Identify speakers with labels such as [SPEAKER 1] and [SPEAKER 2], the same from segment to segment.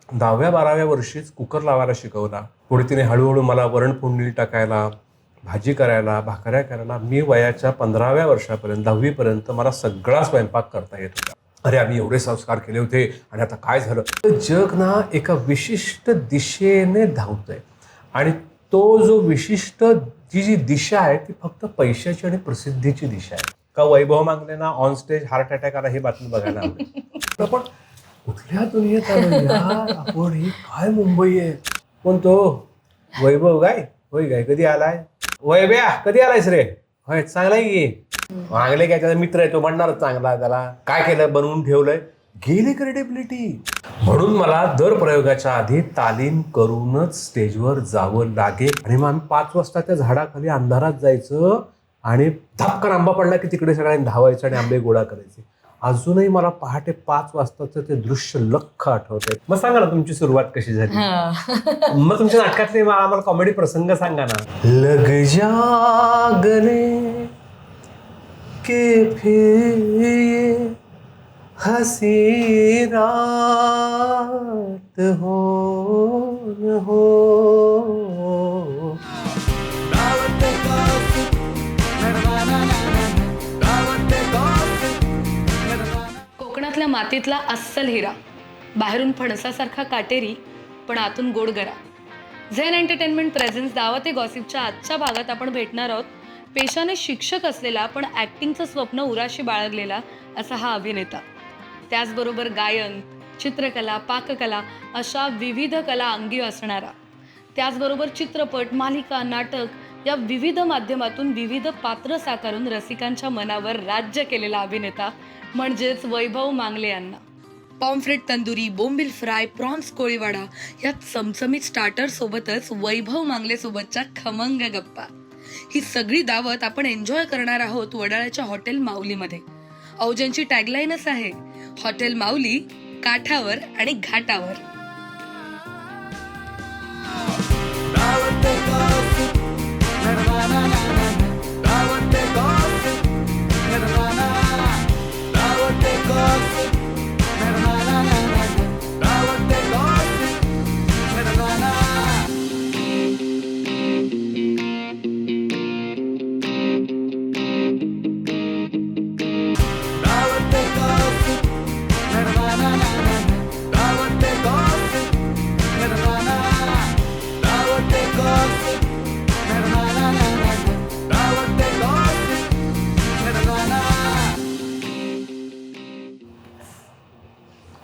[SPEAKER 1] 10व्या-12व्या वर्षीच कुकर लावायला शिकवला. पुढे तिने हळूहळू मला वरण फोडणी टाकायला, भाजी करायला, भाकऱ्या करायला. मी वयाच्या 15व्या वर्षापर्यंत 10वीपर्यंत मला सगळा स्वयंपाक करता येत होता. अरे आम्ही एवढे संस्कार केले होते आणि आता काय झालं. तर जग ना एका विशिष्ट दिशेने धावतंय आणि तो जो विशिष्ट जी दिशा आहे ती फक्त पैशाची आणि प्रसिद्धीची दिशा आहे. का वैभव मांगलेंना ऑन स्टेज हार्ट अटॅक आला ही बातमी बघायला आवडेल. तर पण कुठल्या दुनियेत आलो यार आपण. ही काय मुंबई आहे. कोणतो वैभव गाय होय गाय कधी आलाय. वैभ्या कधी आलायस रे. होय चांगलाय की. मागले काय त्याचा मित्र आहे तो म्हणणारच चांगला. त्याला काय केलं बनवून ठेवलंय. गेली क्रेडिबिलिटी. म्हणून मला दर प्रयोगाच्या आधी तालीम करूनच स्टेजवर जावं लागेल. आणि मग आम्ही 5 वाजता त्या झाडाखाली अंधारात जायचं आणि धपकन आंबा पडला की तिकडे सगळ्यांनी धावायचं आणि आंबे गोळा करायचे. अजूनही मला पहाटे 5 वाजताचं ते दृश्य लख्ख आठवतंय. मग सांगा ना तुमची सुरुवात कशी झाली. मग तुमच्या नाटकातले आम्हाला कॉमेडी प्रसंग सांगा ना. लग जा गले के फिर ये हसी रात हो न हो.
[SPEAKER 2] कोकणातल्या मातीतला अस्सल हिरा, बाहेरून फणसासारखा काटेरी पण आतून गोड गरा. झेन एंटरटेनमेंट प्रेझेंस दावते गॉसिपच्या आजच्या भागात आपण भेटणार आहोत पेशाने शिक्षक असलेला पण ॲक्टिंगचं स्वप्न उराशी बाळगलेला असा हा अभिनेता. त्याचबरोबर गायन, चित्रकला, पाककला अशा विविध कला अंगी असणारा. त्याचबरोबर चित्रपट, मालिका, नाटक या विविध माध्यमातून विविध पात्र साकारून रसिकांच्या मनावर राज्य केलेला अभिनेता म्हणजेच वैभव मांगले यांना. पॉम्फ्रेट तंदुरी, बोंबील फ्राय, प्रॉन्स कोळीवाडा या चमचमीत स्टार्टर सोबतच वैभव मांगले सोबतच्या खमंग गप्पा. ही सगळी दावत आपण एन्जॉय करणार आहोत वडाळ्याच्या हॉटेल माऊलीमध्ये. ज्यांची टॅगलाईनच आहे हॉटेल माऊली, काठावर आणि घाटावर.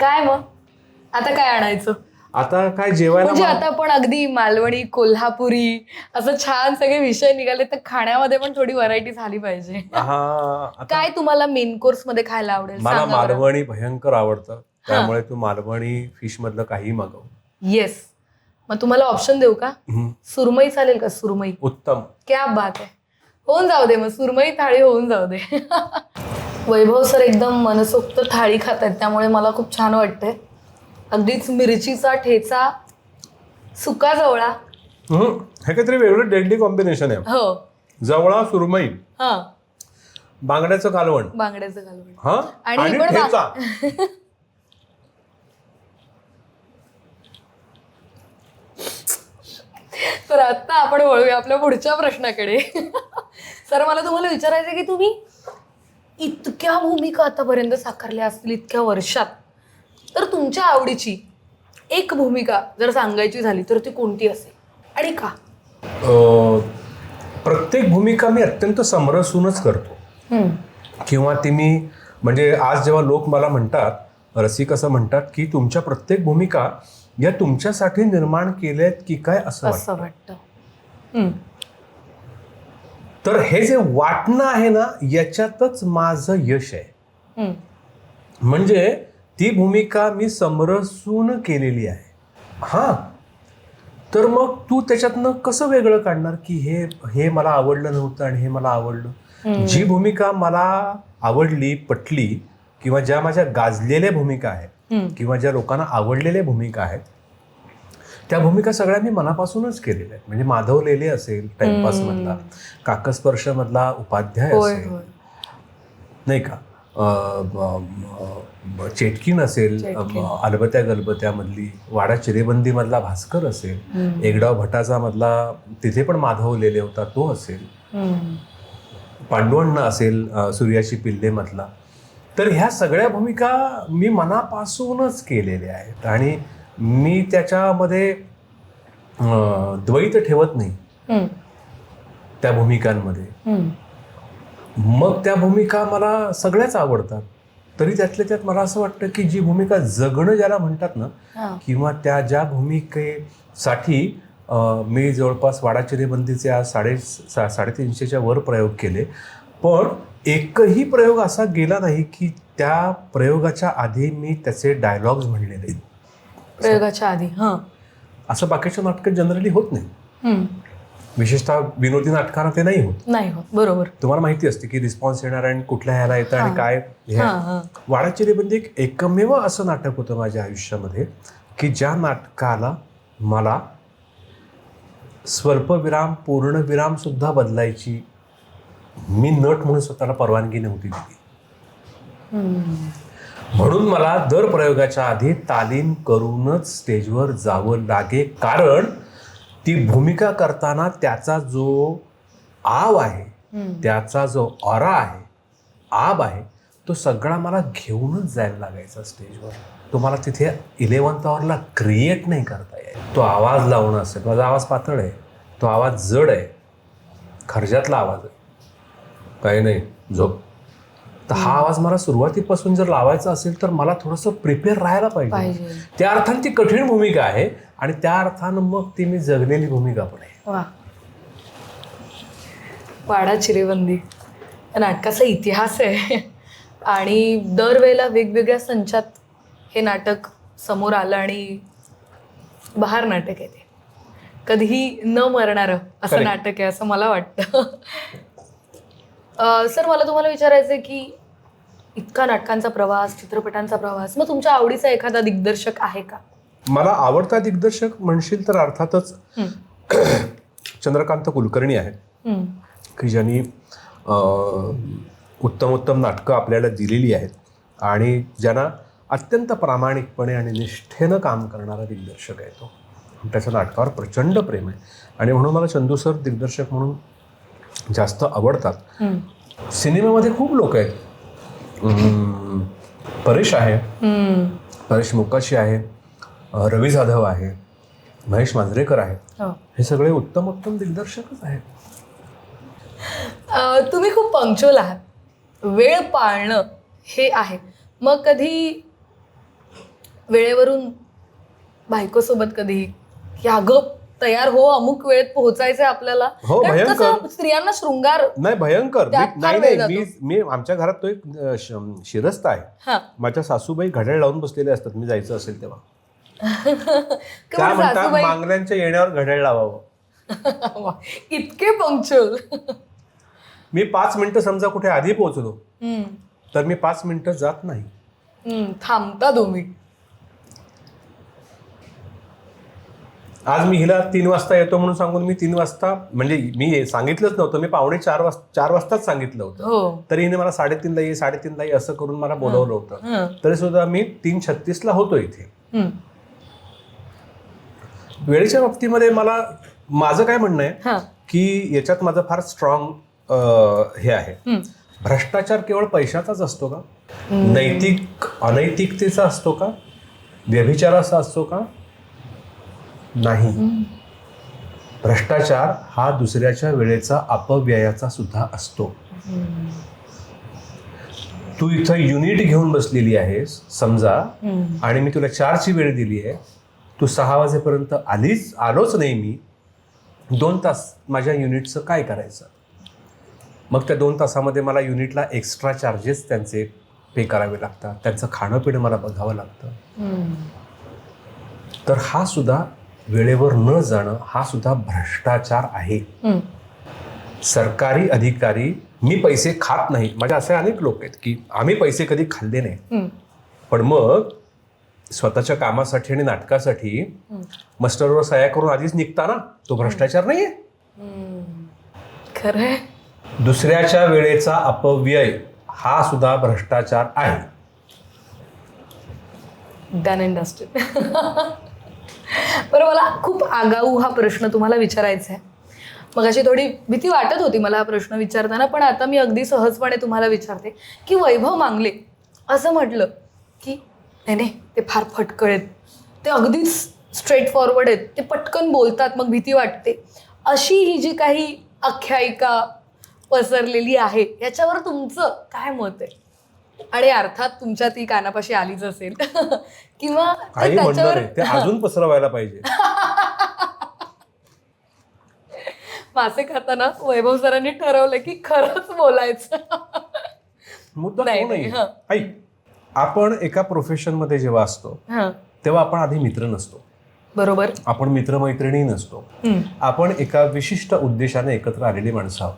[SPEAKER 2] काय मग आता काय आणायचं.
[SPEAKER 1] आता काय जेवायला
[SPEAKER 2] म्हणजे आता पण अगदी मालवणी, कोल्हापुरी असं छान सगळे विषय निघाले तर खाण्यामध्ये पण थोडी व्हरायटी झाली पाहिजे. काय तुम्हाला मेन कोर्स मध्ये खायला आवडेल.
[SPEAKER 1] मला मालवणी भयंकर आवडतं त्यामुळे तू मालवणी फिश मधलं काही मागव.
[SPEAKER 2] येस. मग तुम्हाला ऑप्शन देऊ का. सुरमई चालेल का. सुरमई
[SPEAKER 1] उत्तम.
[SPEAKER 2] क्या बात आहे. होऊन जाऊ दे मग सुरमई थाळी होऊन जाऊ दे. वैभव सर एकदम मनसोक्त थाळी खात आहेत त्यामुळे मला खूप छान वाटतंय. अगदीच मिरचीचा ठेचा, सुका जवळा.
[SPEAKER 1] हे काहीतरी वेगळं डेडली कॉम्बिनेशन आहे.
[SPEAKER 2] हो.
[SPEAKER 1] जवळा, सुरमई,
[SPEAKER 2] हा,
[SPEAKER 1] बांगड्याचं कालवण.
[SPEAKER 2] बांगड्याचं कालवण.
[SPEAKER 1] हा आणि ठेचा.
[SPEAKER 2] तर आता आपण वळूया आपल्या पुढच्या प्रश्नाकडे. सर मला तुम्हाला विचारायचं की तुम्ही इतक्या भूमिका आतापर्यंत साकारल्या असतील इतक्या वर्षात, तर तुमच्या आवडीची एक भूमिका जर सांगायची झाली तर ती कोणती असेल आणि का.
[SPEAKER 1] प्रत्येक भूमिका मी अत्यंत समरसूनच करतो. किंवा ती मी म्हणजे आज जेव्हा लोक मला म्हणतात, रसिक असं म्हणतात की तुमच्या प्रत्येक भूमिका या तुमच्यासाठी निर्माण केल्यात की काय असं
[SPEAKER 2] वाटतं.
[SPEAKER 1] तर हे जे वाटणं आहे ना याच्यातच माझं यश आहे. म्हणजे ती भूमिका मी समरसून केलेली आहे. हा तर मग तू त्याच्यातनं कसं वेगळं काढणार की हे मला आवडलं नव्हतं आणि हे मला आवडलं. जी भूमिका मला आवडली, पटली किंवा ज्या माझ्या गाजलेल्या भूमिका आहेत किंवा ज्या लोकांना आवडलेल्या भूमिका आहेत त्या भूमिका सगळ्या मी मनापासूनच केलेल्या आहेत. म्हणजे माधव लेले असेल टाइमपास मधला, काकस्पर्श मधला उपाध्याय असेल नाही का, चेटकीण असेल,
[SPEAKER 2] चेटकीण.
[SPEAKER 1] अलबत्या गलबत्यामधली, वाडा चिरेबंदीमधला भास्कर असेल, एकडाव भटाचा मधला तिथे पण माधव लेले होता तो असेल, पांडुअण्णा असेल सूर्याची पिल्लेमधला. तर ह्या सगळ्या भूमिका मी मनापासूनच केलेल्या आहेत आणि मी त्याच्यामध्ये द्वैत ठेवत नाही त्या भूमिकांमध्ये. मग त्या भूमिका मला सगळ्याच आवडतात. तरी त्यातल्या त्यात मला असं वाटतं की जी भूमिका जगणं ज्याला म्हणतात ना, किंवा त्या ज्या भूमिकेसाठी मी जवळपास वाडा चिरेबंदीचे आज 350च्या वर प्रयोग केले, पण एकही प्रयोग असा गेला नाही की त्या प्रयोगाच्या आधी मी त्याचे डायलॉग्स म्हणले नाहीत.
[SPEAKER 2] प्रयोगाच्या आधी
[SPEAKER 1] असं बाकीच्या नाटकात जनरली होत नाही. विशेषतः विनोदी नाटकांना ते नाही होत.
[SPEAKER 2] बरोबर.
[SPEAKER 1] तुम्हाला माहिती असते की रिस्पॉन्स येणार आणि कुठल्या ह्याला येतं आणि काय. वाडा चिरेबंदी एकमेव असं नाटक होतं माझ्या आयुष्यामध्ये की ज्या नाटकाला मला स्वल्पविराम पूर्णविराम सुद्धा बदलायची मी नट म्हणून स्वतःला परवानगी नव्हती दिली. म्हणून मला दर प्रयोगाच्या आधी तालीम करूनच स्टेजवर जावं लागे, कारण ती भूमिका करताना त्याचा जो आव आहे, त्याचा जो ऑरा आहे, आब आहे, तो सगळा मला घेऊनच जायला लागायचा स्टेजवर. तो मला तिथे 11th आवरला क्रिएट नाही करता येईल. तो आवाज लावणं असेल, माझा आवाज पातळ आहे, तो आवाज जड आहे, खर्जातला आवाज आहे, काही नाही झोप. तर हा आवाज मला सुरुवातीपासून जर लावायचा असेल तर मला थोडंसं प्रिपेअर राहायला पाहिजे. त्या अर्थाने ती कठीण भूमिका आहे आणि त्या अर्थानं मग ती मी जगलेली भूमिका पण आहे.
[SPEAKER 2] वाडा चिरेबंदी नाटकाचा इतिहास आहे आणि दरवेळेला वेगवेगळ्या संचात हे नाटक समोर आलं आणि बहार नाटक आहे ते. कधीही न मरणारं असं नाटक आहे असं मला वाटतं. सर, मला तुम्हाला विचारायचं आहे की इतका नाटकांचा प्रवास, चित्रपटांचा प्रवास, मग तुमच्या आवडीचा एखादा दिग्दर्शक आहे का?
[SPEAKER 1] मला आवडता दिग्दर्शक म्हणशील तर अर्थातच चंद्रकांत कुलकर्णी आहेत, की ज्यांनी उत्तम नाटकं आपल्याला दिलेली आहेत आणि ज्यांना अत्यंत प्रामाणिकपणे आणि निष्ठेनं काम करणारा दिग्दर्शक आहे तो. त्याच्या नाटकावर प्रचंड प्रेम आहे आणि म्हणून मला चंदू सर दिग्दर्शक म्हणून जास्त आवडतात. सिनेमामध्ये खूप लोक आहेत. परेश आहे, परेश मोकाशी आहे, रवी जाधव आहे, महेश मांजरेकर आहेत. हे सगळे उत्तम दिग्दर्शकच आहेत.
[SPEAKER 2] तुम्ही खूप पंक्च्युअल आहात, वेळ पाळणं हे आहे. मग कधी वेळेवरून बायकोसोबत कधी की अगं तयार हो, अमुक वेळेत पोहोचायचंय आपल्याला?
[SPEAKER 1] हो, भयंकर.
[SPEAKER 2] स्त्रियांना शृंगार
[SPEAKER 1] नाही, भयंकर. नाही, मी आमच्या घरात तो एक शिरस्ता आहे. माझ्या सासूबाई घड्याळ लावून बसलेले असतात मी जायचं असेल तेव्हा. त्या म्हणतात मागण्यांच्या येण्यावर घड्याळ लावावं.
[SPEAKER 2] इतके पंक्च्युअल.
[SPEAKER 1] मी 5 मिनिटं समजा कुठे आधी पोहोचलो तर मी 5 मिनिटं जात नाही.
[SPEAKER 2] थांबता तुम्ही.
[SPEAKER 1] आज मी हिला 3 वाजता येतो म्हणून सांगून मी 3 वाजता, म्हणजे मी सांगितलंच नव्हतं, मी 4:45 वाजताच सांगितलं होतं, तरी हिने मला 3:30 ये असं करून मला बोलवलं होतं. तरी सुद्धा मी 3:36ला होतो इथे. वेळेच्या बाबतीमध्ये माझं काय म्हणणं आहे की याच्यात माझं फार स्ट्रॉंग हे आहे, भ्रष्टाचार केवळ पैशाचाच असतो का? नैतिक अनैतिकतेचा असतो का? व्यभिचाराचा असतो का? नाही. भ्रष्टाचार हा दुसऱ्याच्या वेळेचा अपव्ययाचा सुद्धा असतो. तू इथं युनिट घेऊन बसलेली आहेस समजा आणि मी तुला 4ची वेळ दिली आहे, तू 6 वाजेपर्यंत आलोच नाही, मी 2 तास माझ्या युनिटचं काय करायचं? मग त्या 2 तासामध्ये मला युनिटला एक्स्ट्रा चार्जेस त्यांचे पे करावे लागतात, त्यांचं खाणं पिणं मला बघावं लागतं. तर हा सुद्धा वेळेवर न जाणं हा सुद्धा भ्रष्टाचार आहे. सरकारी अधिकारी, मी पैसे खात नाही, माझे असे अनेक लोक आहेत की आम्ही पैसे कधी खाल्ले नाही, पण मग स्वतःच्या कामासाठी आणि नाटकासाठी मस्टरवर सह्या करून आधीच निघता ना, तो भ्रष्टाचार नाहीये.
[SPEAKER 2] खरंय.
[SPEAKER 1] दुसऱ्याच्या वेळेचा अपव्यय हा सुद्धा भ्रष्टाचार आहे.
[SPEAKER 2] Done and dusted. बरं, मला खूप आगाऊ हा प्रश्न तुम्हाला विचारायचा आहे. मगाशी थोडी भीती वाटत होती मला हा प्रश्न विचारताना, पण आता मी अगदी सहजपणे तुम्हाला विचारते की वैभव मांगले असं म्हटलं की नाही नाही ते फार फटकळ आहेत, ते अगदीच स्ट्रेट फॉरवर्ड आहेत, ते पटकन बोलतात, मग भीती वाटते, अशी ही जी काही आख्यायिका पसरलेली आहे याच्यावर तुमचं काय मत आहे? आणि अर्थात तुमच्या ती कानापाशी आलीच असेल किंवा
[SPEAKER 1] काही म्हणणार आहे ते अजून पसरवायला पाहिजे.
[SPEAKER 2] मासे खाताना वैभव सरांनी ठरवलं की खरंच बोलायचं.
[SPEAKER 1] मुद्दा
[SPEAKER 2] नाही,
[SPEAKER 1] तो नाही.
[SPEAKER 2] हां.
[SPEAKER 1] ऐक, आपण एका प्रोफेशनमध्ये जेव्हा असतो
[SPEAKER 2] हां,
[SPEAKER 1] तेव्हा आपण आधी मित्र नसतो,
[SPEAKER 2] बरोबर.
[SPEAKER 1] आपण मित्रमैत्रिणी नसतो, आपण एका विशिष्ट उद्देशाने एकत्र आलेली माणसं आहोत.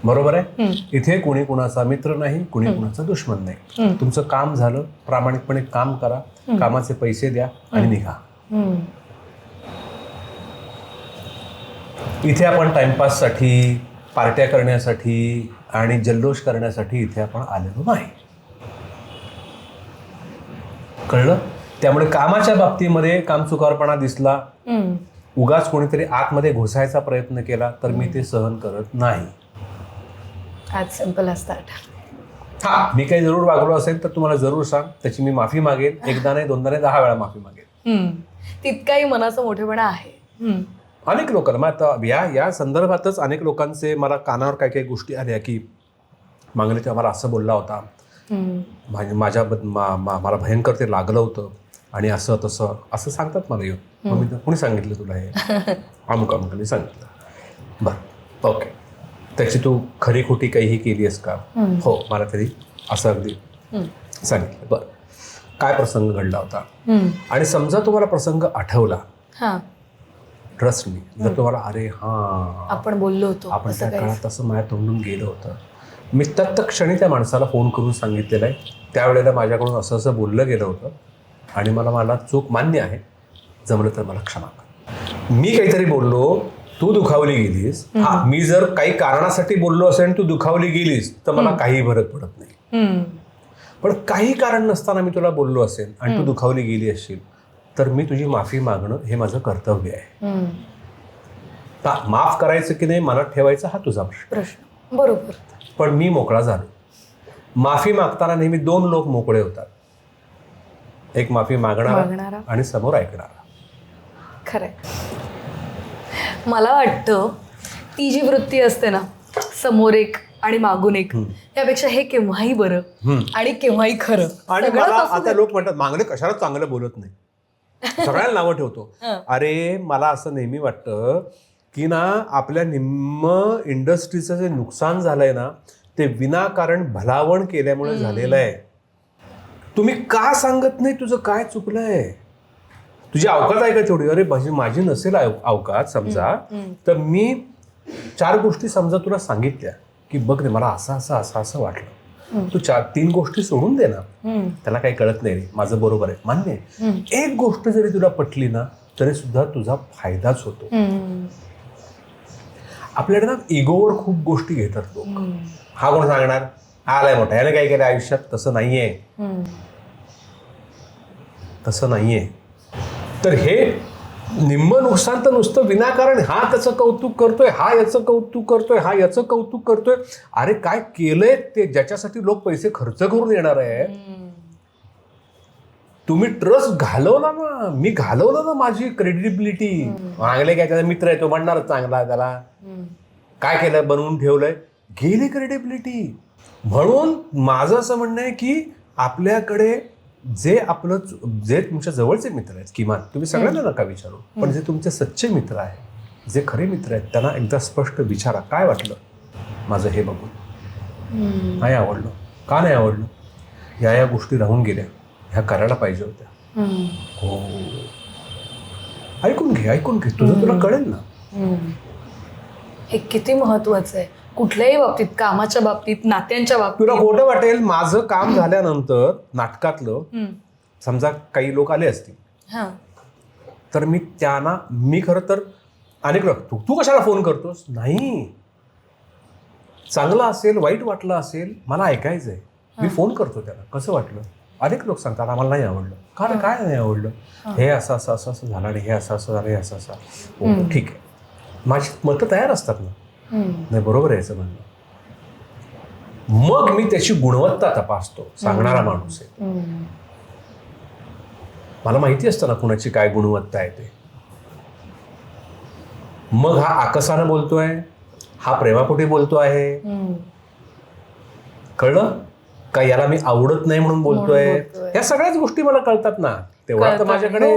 [SPEAKER 1] बरोबर आहे. इथे कोणी कुणाचा मित्र नाही, कोणी कुणाचा दुश्मन नाही. तुमचं काम झालं, प्रामाणिकपणे काम करा, कामाचे पैसे द्या आणि निघा. इथे आपण टाइमपाससाठी, पार्ट्या करण्यासाठी आणि जल्लोष करण्यासाठी इथे आपण आलेलो नाही. कळलं? त्यामुळे कामाच्या बाबतीमध्ये कामचुकारपणा दिसला, उगाच कोणीतरी आतमध्ये घुसायचा प्रयत्न केला तर मी ते सहन करत नाही.
[SPEAKER 2] As simple as that.
[SPEAKER 1] हा, मी काही जरूर वागलो असेल तर तुम्हाला जरूर सांग, त्याची मी माफी मागेन. एकदा नाही, दोनदा नाही, 10 वेळा माफी मागेन.
[SPEAKER 2] तितकाही मनाचा मोठेपणा आहे.
[SPEAKER 1] अनेक लोकांना मग आता या संदर्भातच अनेक लोकांचे मला कानावर काही काही गोष्टी आल्या की मागले तेव्हा मला असं बोलला होता, मला भयंकर ते लागलं होतं आणि असं तसं असं सांगतात मला येऊन. मग मी कोणी सांगितलं तुला हे? अमुकाने सांगितलं. बरं, ओके. त्याची तू खरी खोटी काहीही केली आहेस का? हो, मला तरी असं अगदी सांगितलं. बरं, काय प्रसंग घडला होता? आणि समजा तुम्हाला प्रसंग आठवला, ट्रस्ट मी, जर तुम्हाला अरे हां
[SPEAKER 2] आपण बोललो होतो,
[SPEAKER 1] आपण त्या काळात असं माझ्या तोंडून गेलं होतं, मी तत्क्षणी त्या माणसाला फोन करून सांगितलेलं आहे, त्यावेळेला माझ्याकडून असं असं बोललं गेलं होतं आणि मला चूक मान्य आहे, जमलं तर मला क्षमा कर. मी काहीतरी बोललो, तू दुखावली गेलीस. हा, मी जर काही कारणासाठी बोललो असेल तू दुखावली गेलीस तर मला काही फरक पडत नाही. पण काही कारण नसताना मी तुला बोललो असेल आणि तू दुखावली गेली असशील तर मी तुझी माफी मागणं हे माझं कर्तव्य आहे. माफ करायचं की नाही मनात ठेवायचा हा तुझा
[SPEAKER 2] प्रश्न. बरोबर.
[SPEAKER 1] पण मी मोकळा झालो. माफी मागताना नेहमी 2 लोक मोकळे होतात, एक माफी मागणारा आणि समोर ऐकणारा.
[SPEAKER 2] खरंय. मला वाटतं ती जी वृत्ती असते ना, समोर एक आणि मागून एक, त्यापेक्षा हे केव्हाही बरं आणि केव्हाही खरं.
[SPEAKER 1] आणि मला आता लोक म्हणतात मागणे कशाला चांगलं बोलत नाही, सगळ्यांना नावं ठेवतो. अरे मला असं नेहमी वाटतं की ना, आपल्या निम्म इंडस्ट्रीचं जे नुकसान झालंय ना ते विनाकारण भलावण केल्यामुळे झालेलं आहे. तुम्ही का सांगत नाही तुझं काय चुकलंय? तुझी अवकात आहे का तेवढी? अरे माझी नसेल अवकात समजा, तर मी 4 गोष्टी समजा तुला सांगितल्या की बघ रे मला असं वाटलं, तू 3 गोष्टी सोडून दे ना, त्याला काही कळत नाही रे, माझं बरोबर आहे, मान्य आहे. एक गोष्ट जरी तुला पटली ना तरी सुद्धा तुझा फायदाच होतो. आपल्याकडे ना इगोवर खूप गोष्टी घेतात लोक. हा कोण सांगणार, हा आलाय मोठा, याने काय केलं आयुष्यात? तसं नाहीये. तर हे निम्म नुकसान तर नुसतं विनाकारण हा त्याचं कौतुक करतोय, हा याचं कौतुक करतोय, हा याचं कौतुक करतोय. अरे काय केलंय ते ज्याच्यासाठी लोक पैसे खर्च करून येणार आहे? तुम्ही ट्रस्ट घालवला ना, मी घालवलं ना माझी क्रेडिबिलिटी. मागले काय, त्याचा मित्र आहे तो म्हणणारच चांगला, त्याला काय केलं, बनवून ठेवलंय, गेली क्रेडिबिलिटी. म्हणून माझं असं म्हणणं आहे की आपल्याकडे जे तुमच्या जवळचे मित्र आहेत, किमान तुम्ही सगळ्यांना नका विचारू, पण जे तुमचे सच्चे मित्र आहेत, जे खरे मित्र आहेत, त्यांना एकदा स्पष्ट विचारा, काय वाटलं माझं हे बघून? नाही आवडलं, का नाही आवडलं? या गोष्टी राहून गेल्या, ह्या करायला पाहिजे होत्या. हो, ऐकून घे, तुझं तुला कळेल ना.
[SPEAKER 2] हे किती महत्वाचं आहे कुठल्याही बाबतीत, कामाच्या बाबतीत, नात्यांच्या बाबतीत.
[SPEAKER 1] तुला खोटं वाटेल, माझं काम झाल्यानंतर नाटकातलं समजा काही लोक आले असतील तर मी खरं तर अनेक लोक, तू कशाला फोन करतोस? नाही, चांगलं असेल, वाईट वाटलं असेल, मला ऐकायचं आहे. मी फोन करतो त्याला, कसं वाटलं. अनेक लोक सांगतात आम्हाला नाही आवडलं. का रे, काय नाही आवडलं? हे असं असं असं असं झालं आणि हे असं असं झालं, हे असं असं. हो, ठीक आहे. माझी मतं तयार असतात ना. नाही, बरोबर आहे याचं म्हणणं. मग मी त्याची गुणवत्ता तपासतो. सांगणारा माणूस आहे, मला माहिती असतं ना कुणाची काय गुणवत्ता आहे ते. मग हा आकसानं बोलतोय, हा प्रेमापोटी बोलतो आहे, कळलं का, याला मी आवडत नाही म्हणून बोलतोय. या सगळ्याच गोष्टी मला कळतात ना. तेवढा तर माझ्याकडे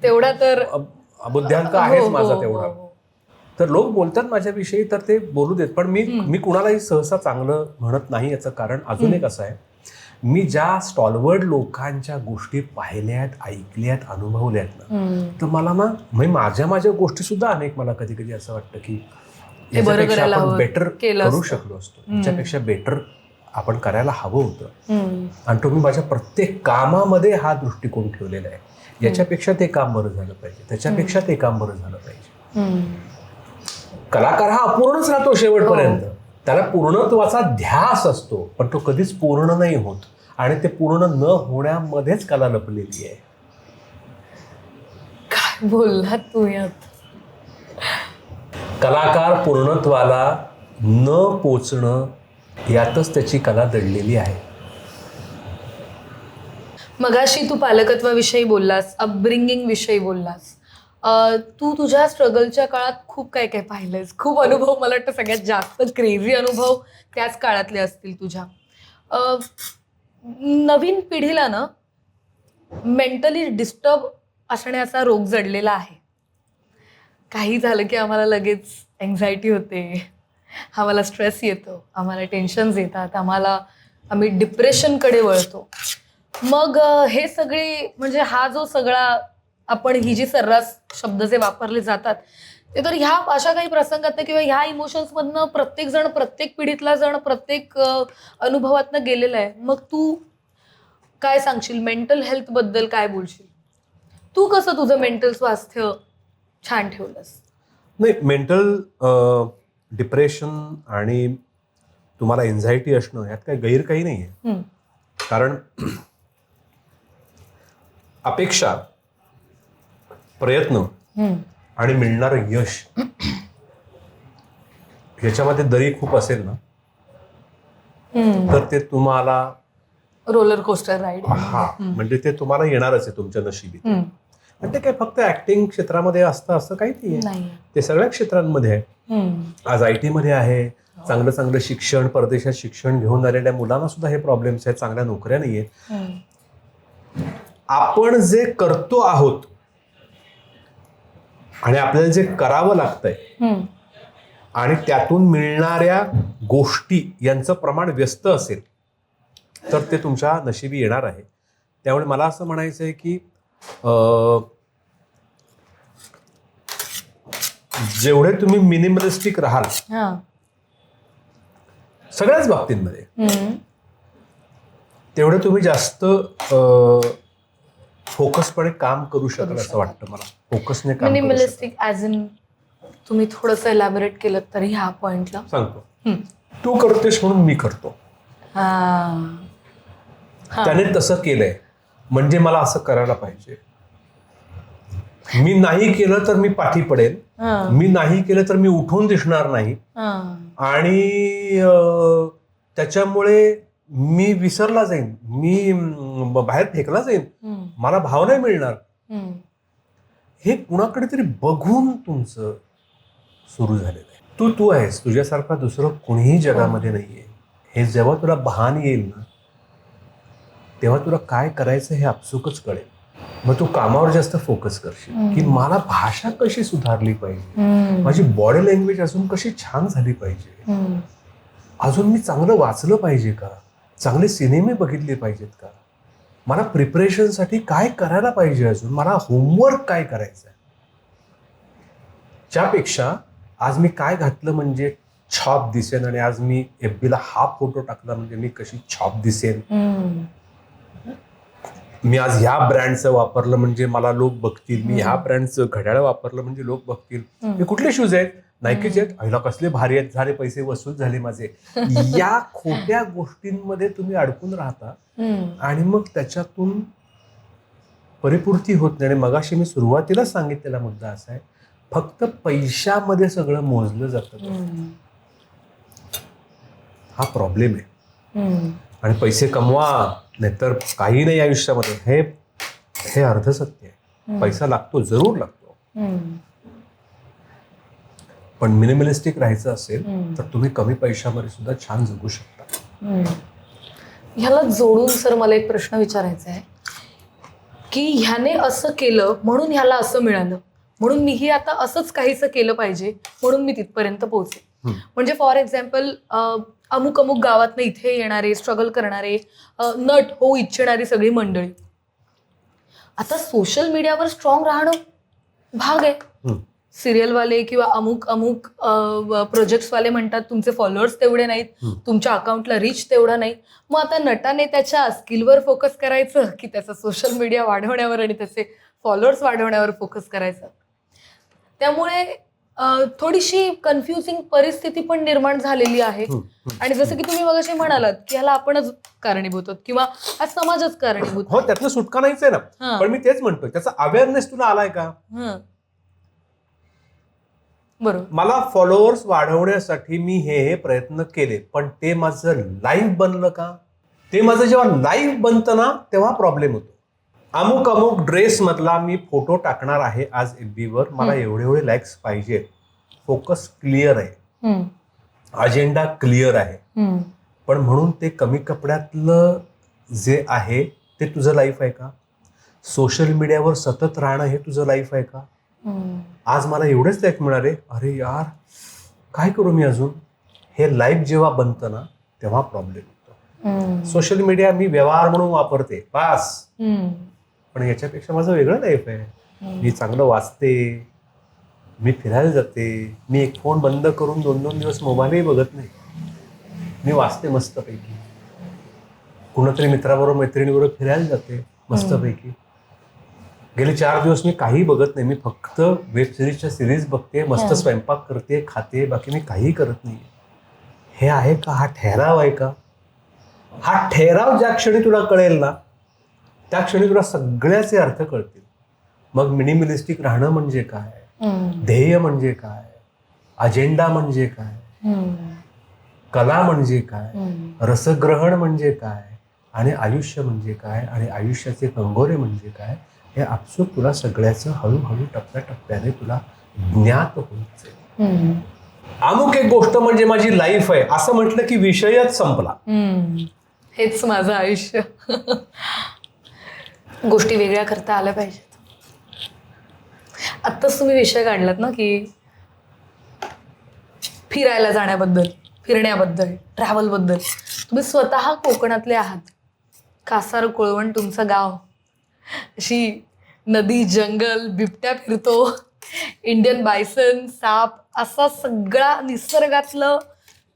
[SPEAKER 2] तेवढा तर
[SPEAKER 1] बुद्ध्यांक आहेच माझा तेवढा. तर लोक बोलतात माझ्याविषयी, तर ते बोलू देत. पण मी कुणालाही सहसा चांगलं म्हणत नाही. याचं कारण अजून एक असं आहे, मी ज्या स्टॉलवर्ड लोकांच्या गोष्टी पाहिल्यात, ऐकल्यात, अनुभवल्यात ना, तर मला ना माझ्या गोष्टी सुद्धा अनेक, मला कधी कधी असं वाटतं की याच्यापेक्षा आपण बेटर करू शकलो असतो, याच्यापेक्षा बेटर आपण करायला हवं होतं. आणि तुम्ही माझ्या प्रत्येक कामामध्ये हा दृष्टिकोन ठेवलेला आहे. याच्यापेक्षा ते काम बरं झालं पाहिजे, त्याच्यापेक्षा ते काम बरं झालं पाहिजे. कलाकार हा अपूर्णच राहतो शेवटपर्यंत. त्याला पूर्णत्वाचा ध्यास असतो, पण तो कधीच पूर्ण नाही होत. आणि ते पूर्ण न होण्यामध्येच कला लपलेली आहे.
[SPEAKER 2] काय बोललात तू यात.
[SPEAKER 1] कलाकार पूर्णत्वाला न पोचणं यातच त्याची कला दडलेली आहे.
[SPEAKER 2] मगाशी तू पालकत्वाविषयी बोललास, अपब्रिंगिंग विषयी बोललास. तू तुझ्या स्ट्रगलच्या काळात खूप काय काय पाहिलंयस, खूप अनुभव. मला वाटतं सगळ्यात जास्त क्रेझी अनुभव त्याच काळातले असतील तुझ्या. नवीन पिढीला ना मेंटली डिस्टर्ब असण्याचा रोग जडलेला आहे. काही झालं की आम्हाला लगेच एन्झायटी होते, आम्हाला स्ट्रेस येतो, आम्हाला टेन्शन्स येतात, आम्ही डिप्रेशनकडे वळतो. मग हे सगळे म्हणजे हा जो सगळा आपण ही जी सर्रास शब्द जे वापरले जातात ते तर ह्या अशा काही प्रसंगात किंवा ह्या इमोशन्समधनं प्रत्येक जण, प्रत्येक पिढीतला जण, प्रत्येक अनुभवातनं गेलेला आहे. मग तू काय सांगशील मेंटल हेल्थ बद्दल, काय बोलशील? तू कसं तुझं मेंटल स्वास्थ्य छान ठेवलंस?
[SPEAKER 1] नाही, मेंटल डिप्रेशन आणि तुम्हाला एन्झायटी असणं यात काही गैर काही नाही आहे. कारण अपेक्षा, प्रयत्न आणि मिळणारं यश याच्यामध्ये दरी खूप असेल ना, तर ते तुम्हाला
[SPEAKER 2] रोलर कोस्टर राईड.
[SPEAKER 1] म्हणजे ते तुम्हाला येणारच आहे तुमच्या नशिबी. आणि ते काय फक्त ऍक्टिंग क्षेत्रामध्ये असतं असं काही नाही, ते सगळ्या क्षेत्रांमध्ये आहे. आज IT मध्ये आहे, चांगलं चांगलं शिक्षण, परदेशात शिक्षण घेऊन आलेल्या मुलांना सुद्धा हे प्रॉब्लेम्स आहेत, चांगल्या नोकऱ्या नाहीये. आपण जे करतो आहोत आणि आपल्याला जे करावं लागतंय आणि त्यातून मिळणाऱ्या गोष्टी यांचं प्रमाण व्यस्त असेल तर ते तुमच्या नशिबी येणार आहे. त्यामुळे मला असं म्हणायचं आहे की जेवढे तुम्ही मिनिमलिस्टिक राहाल सगळ्याच बाबतींमध्ये, तेवढे तुम्ही जास्त फोकसपणे काम करू शकाल असं वाटतं मला. फोकसने काम.
[SPEAKER 2] मिनिमलिस्टिक ॲज इन तुम्ही थोडंसं एलॅबोरेट केलं तरी ह्या पॉइंटला
[SPEAKER 1] सांगतो. तू करतेस म्हणून मी करतो, त्याने तसं केलंय म्हणजे मला असं करायला पाहिजे. मी नाही केलं तर मी पाठी पडेल, मी नाही केलं तर मी उठून दिसणार नाही आणि त्याच्यामुळे मी विसरला जाईन, मी बाहेर फेकला जाईन, मला भाव नाही मिळणार. हे कुणाकडे तरी बघून तुमचं सुरू झालेलं आहे. तू आहेस, तुझ्यासारखा दुसरं कोणीही जगामध्ये नाहीये. हे जेव्हा तुला भान येईल ना, तेव्हा तुला काय करायचं हे आपसुकच कळेल. मग तू कामावर जास्त फोकस करशील की मला भाषा कशी सुधारली पाहिजे, माझी बॉडी लँग्वेज अजून कशी छान झाली पाहिजे, अजून मी चांगलं वाचलं पाहिजे का, चांगले सिनेमे बघितले पाहिजेत का, मला प्रिपरेशनसाठी काय करायला पाहिजे, अजून मला होमवर्क काय करायचं आहे. त्यापेक्षा आज मी काय घातलं म्हणजे छाप दिसेन आणि आज मी FB ला हा फोटो टाकला म्हणजे मी कशी छाप दिसेन, मी आज ह्या ब्रँडचं वापरलं म्हणजे मला लोक बघतील, मी ह्या ब्रँडचं घड्याळ वापरलं म्हणजे लोक बघतील. हे कुठले शूज आहेत, नायकीचे आईला कसले भारी आहेत, झाले पैसे वसूल झाले माझे. या खोट्या गोष्टींमध्ये तुम्ही अडकून राहता आणि मग त्याच्यातून परिपूर्ती होत नाही. आणि मगाशी मी सुरुवातीला सांगितलेला मुद्दा असा आहे, फक्त पैशामध्ये सगळं मोजलं जातं. हा प्रॉब्लेम आहे. आणि पैसे कमवा नाहीतर काही नाही आयुष्यामध्ये, हे अर्धसत्य आहे. पैसा लागतो, जरूर लागतो, पण मिनिमलिस्टिक राहायचं असेल तर तुम्ही कमी पैशामध्ये सुद्धा छान जगू शकता.
[SPEAKER 2] ह्याला जोडून सर मला एक प्रश्न विचारायचा आहे की ह्याने असं केलं म्हणून ह्याला असं मिळालं, म्हणून मीही आता असंच काहीसं केलं पाहिजे म्हणून मी तिथपर्यंत पोहोचे. म्हणजे फॉर एक्झाम्पल अमुक अमुक गावातनं इथे येणारे स्ट्रगल करणारे नट होऊ इच्छिणारी सगळी मंडळी आता सोशल मीडियावर स्ट्रॉंग राहणं भाग आहे. सिरियलवाले किंवा अमुक अमुक प्रोजेक्ट्सवाले म्हणतात तुमचे फॉलोअर्स तेवढे नाहीत, तुमच्या अकाउंटला रीच तेवढा नाही. मग आता नटाने त्याच्या स्किलवर फोकस करायचं की त्याचा सोशल मीडिया वाढवण्यावर आणि त्याचे फॉलोअर्स वाढवण्यावर फोकस करायचं. त्यामुळे थोडीशी कन्फ्युजिंग परिस्थिती पण निर्माण झालेली आहे. आणि जसं की तुम्ही मगाशी म्हणालात की ह्याला आपणच कारणीभूत आहोत किंवा हा समाजच कारणीभूत.
[SPEAKER 1] हो, त्यातनं सुटका नाहीच आहे ना. पण मी तेच म्हणतोय, त्याचा अवेअरनेस तुला आलाय का?
[SPEAKER 2] बरोबर.
[SPEAKER 1] मला फॉलोअर्स वाढवण्यासाठी मी हे प्रयत्न केले, पण ते माझं लाईफ बनलं का? ते माझं जेव्हा लाईफ बनतं ना तेव्हा प्रॉब्लेम होतो. अमुक अमुक ड्रेस मधला मी फोटो टाकणार आहे आज FB वर, मला एवढे लाईक्स पाहिजेत. फोकस क्लिअर आहे, अजेंडा क्लिअर आहे. पण म्हणून ते कमी कपड्यातलं जे आहे ते तुझं लाईफ आहे का? सोशल मीडियावर सतत राहणं हे तुझं लाईफ आहे का? आज मला एवढेच लाईक मिळाले, अरे यार काय करू मी अजून? हे लाईफ जेव्हा बनतं ना तेव्हा प्रॉब्लेम होतो. सोशल मीडिया मी व्यवहार म्हणून वापरते पास, पण याच्यापेक्षा माझं वेगळं लाईफ आहे. मी चांगलं वाचते, मी फिरायला जाते, मी एक फोन बंद करून 2-2 दिवस मोबाईलही बघत नाही. मी वाचते मस्तपैकी, कुणातरी मित्राबरोबर मैत्रिणीबरोबर फिरायला जाते मस्तपैकी. गेले 4 दिवस मी काही बघत नाही, मी फक्त वेब सिरीजच्या सिरीज बघते, मस्त स्वयंपाक करते, खाते, बाकी मी काही करत नाही. हे आहे का? हा ठहराव आहे का? हा ठहराव ज्या क्षणी तुला कळेल ना त्या क्षणी तुला सगळ्याचे अर्थ कळतील. मग मिनिमलिस्टिक राहणं म्हणजे काय, ध्येय म्हणजे काय, अजेंडा म्हणजे काय, कला म्हणजे काय, रसग्रहण म्हणजे काय, आणि आयुष्य म्हणजे काय, आणि आयुष्याचे कंगोरे म्हणजे काय, हे आपसूक तुला सगळ्याचं हळूहळू टप्प्याटप्प्याने तुला ज्ञात होत जाईल. अमुक एक गोष्ट म्हणजे माझी लाईफ आहे असं म्हटलं की विषयच संपला.
[SPEAKER 2] हेच माझं आयुष्य. गोष्टी वेगळ्या करता आल्या पाहिजेत. आत्ताच तुम्ही विषय काढलात ना की फिरायला जाण्याबद्दल, फिरण्याबद्दल, ट्रॅव्हलबद्दल. तुम्ही स्वतः कोकणातले आहात, कासार कोळवण तुमचं गाव, अशी नदी, जंगल, बिबट्या फिरतो, इंडियन बायसन, साप, असा सगळा निसर्गातलं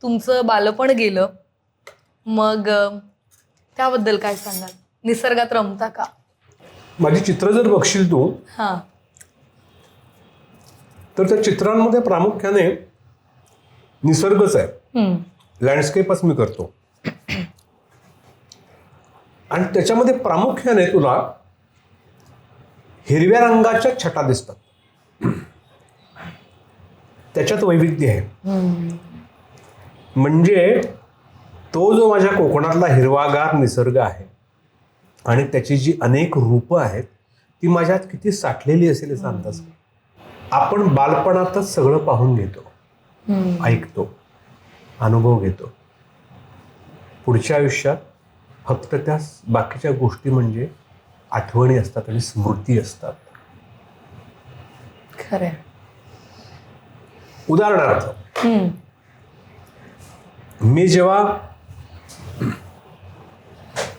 [SPEAKER 2] तुमचं बालपण गेलं. मग त्याबद्दल काय सांगाल? निसर्गात रमता का?
[SPEAKER 1] माझी चित्र जर बघशील तू तर त्या चित्रांमध्ये प्रामुख्याने निसर्गच आहे, लँडस्केपच मी करतो. आणि त्याच्यामध्ये प्रामुख्याने तुला हिरव्या रंगाच्या छटा दिसतात, त्याच्यात वैविध्य आहे. म्हणजे तो जो माझ्या कोकणातला हिरवागार निसर्ग आहे आणि त्याची जी अनेक रूपं आहेत ती माझ्यात किती साठलेली असेल याचा अंदाज. आपण बालपणातच सगळं पाहून घेतो, ऐकतो, अनुभव घेतो. पुढच्या आयुष्यात फक्त त्या बाकीच्या गोष्टी म्हणजे आठवणी असतात आणि स्मृती असतात.
[SPEAKER 2] खरं.
[SPEAKER 1] उदाहरणार्थ मी जेव्हा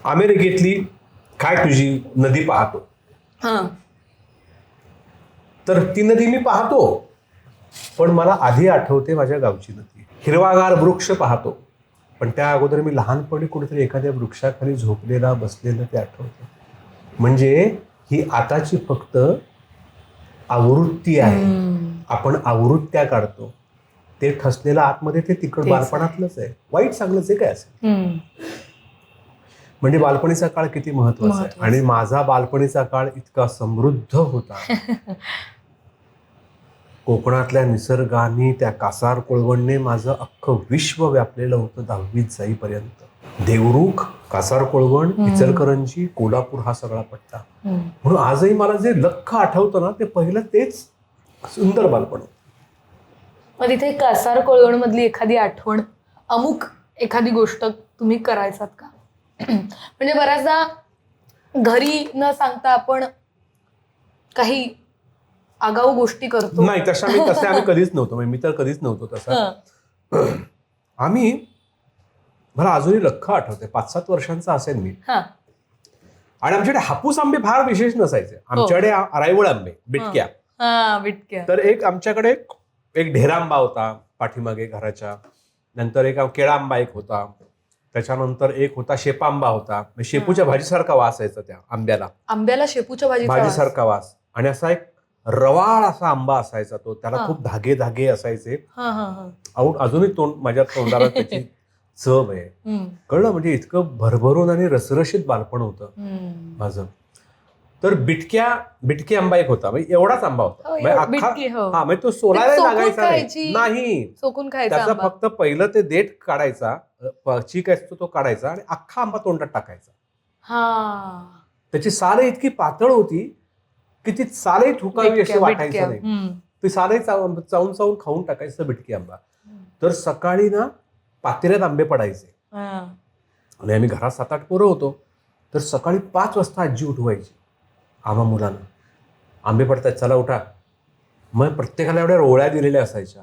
[SPEAKER 1] अमेरिकेतली काय तुझी नदी पाहतो, तर ती नदी मी पाहतो, पण मला आधी आठवते माझ्या गावची नदी. हिरवागार वृक्ष पाहतो, पण त्या अगोदर मी लहानपणी कुठेतरी एखाद्या वृक्षाखाली झोपलेला बसलेलं ते आठवतं. म्हणजे ही आताची फक्त आवृत्ती आहे. आपण आवृत्त्या काढतो, ते ठसलेलं आतमध्ये ते तिकड
[SPEAKER 2] तेच.
[SPEAKER 1] बालपणातलंच आहे. वाईट चांगलंच आहे काय असेल. म्हणजे बालपणीचा काळ किती महत्वाचा आहे.
[SPEAKER 2] महत्त्वाचा.
[SPEAKER 1] आणि माझा बालपणीचा काळ इतका समृद्ध होता. कोकणातल्या निसर्गाने त्या कासार कोळवणने माझं अख्खं विश्व व्यापलेलं होतं 10वीत जाईपर्यंत. देवरुख, कासार कोळवण, इचलकरंजी, कोल्हापूर हा सगळा पट्टा. म्हणून आजही मला जे लख्ख आठवतं ना ते पहिलं तेच सुंदर बालपण.
[SPEAKER 2] मग तिथे कासार कोळवण मधली एखादी आठवण, अमुक एखादी गोष्ट तुम्ही करायचात का? म्हणजे बऱ्याचदा घरी न सांगता आपण काही आगाऊ गोष्टी करतो.
[SPEAKER 1] नाही तसे आम्ही कधीच नव्हतो. म्हणजे मी तर कधीच नव्हतो तसा. आम्ही, मला अजूनही लख्ख आठवते, 5-7 वर्षांचा असेल मी. आणि आमच्याकडे हापूस आंबे फार विशेष नसायचे. आमच्याकडे अरायवळ आंबे, बिटक्या.
[SPEAKER 2] बिटक्या.
[SPEAKER 1] तर एक आमच्याकडे एक ढेरा आंबा होता पाठीमागे घराच्या. नंतर एक केळा आंबा एक होता. त्याच्यानंतर एक होता शेपा आंबा होता. शेपूच्या भाजीसारखा वास यायचा त्या आंब्याला.
[SPEAKER 2] आंब्याला शेपूच्या
[SPEAKER 1] भाजीसारखा वास. आणि असा एक रवाळ असा आंबा असायचा तो. त्याला खूप धागे धागे असायचे. अजूनही माझ्या तोंडाला त्याची चव आहे. कळलं. म्हणजे इतकं भरभरून आणि रसरशीत बालपण होतं माझं. तर बिटकी आंबा एक होता. म्हणजे एवढाच आंबा होता. म्हणजे तो सोलायला लागायचा नाही. त्याचा फक्त पहिलं ते देठ काढायचा, चीक असतो तो काढायचा आणि अख्खा आंबा तोंडात टाकायचा. त्याची साल इतकी पातळ होती की ती सालही ठुकावी अशी वाटायचं नाही. ती सालही चावून चावून खाऊन टाकायचं बिटकी आंबा. तर सकाळी ना पातेल्यात आंबे पडायचे आणि आम्ही घरात 7-8 पोरं होतो. तर सकाळी 5 वाजता आजी उठवायची आम्हा मुलांना. आंबे पडतात, चला उठा. मग प्रत्येकाला एवढ्या रोळ्या दिलेल्या असायच्या.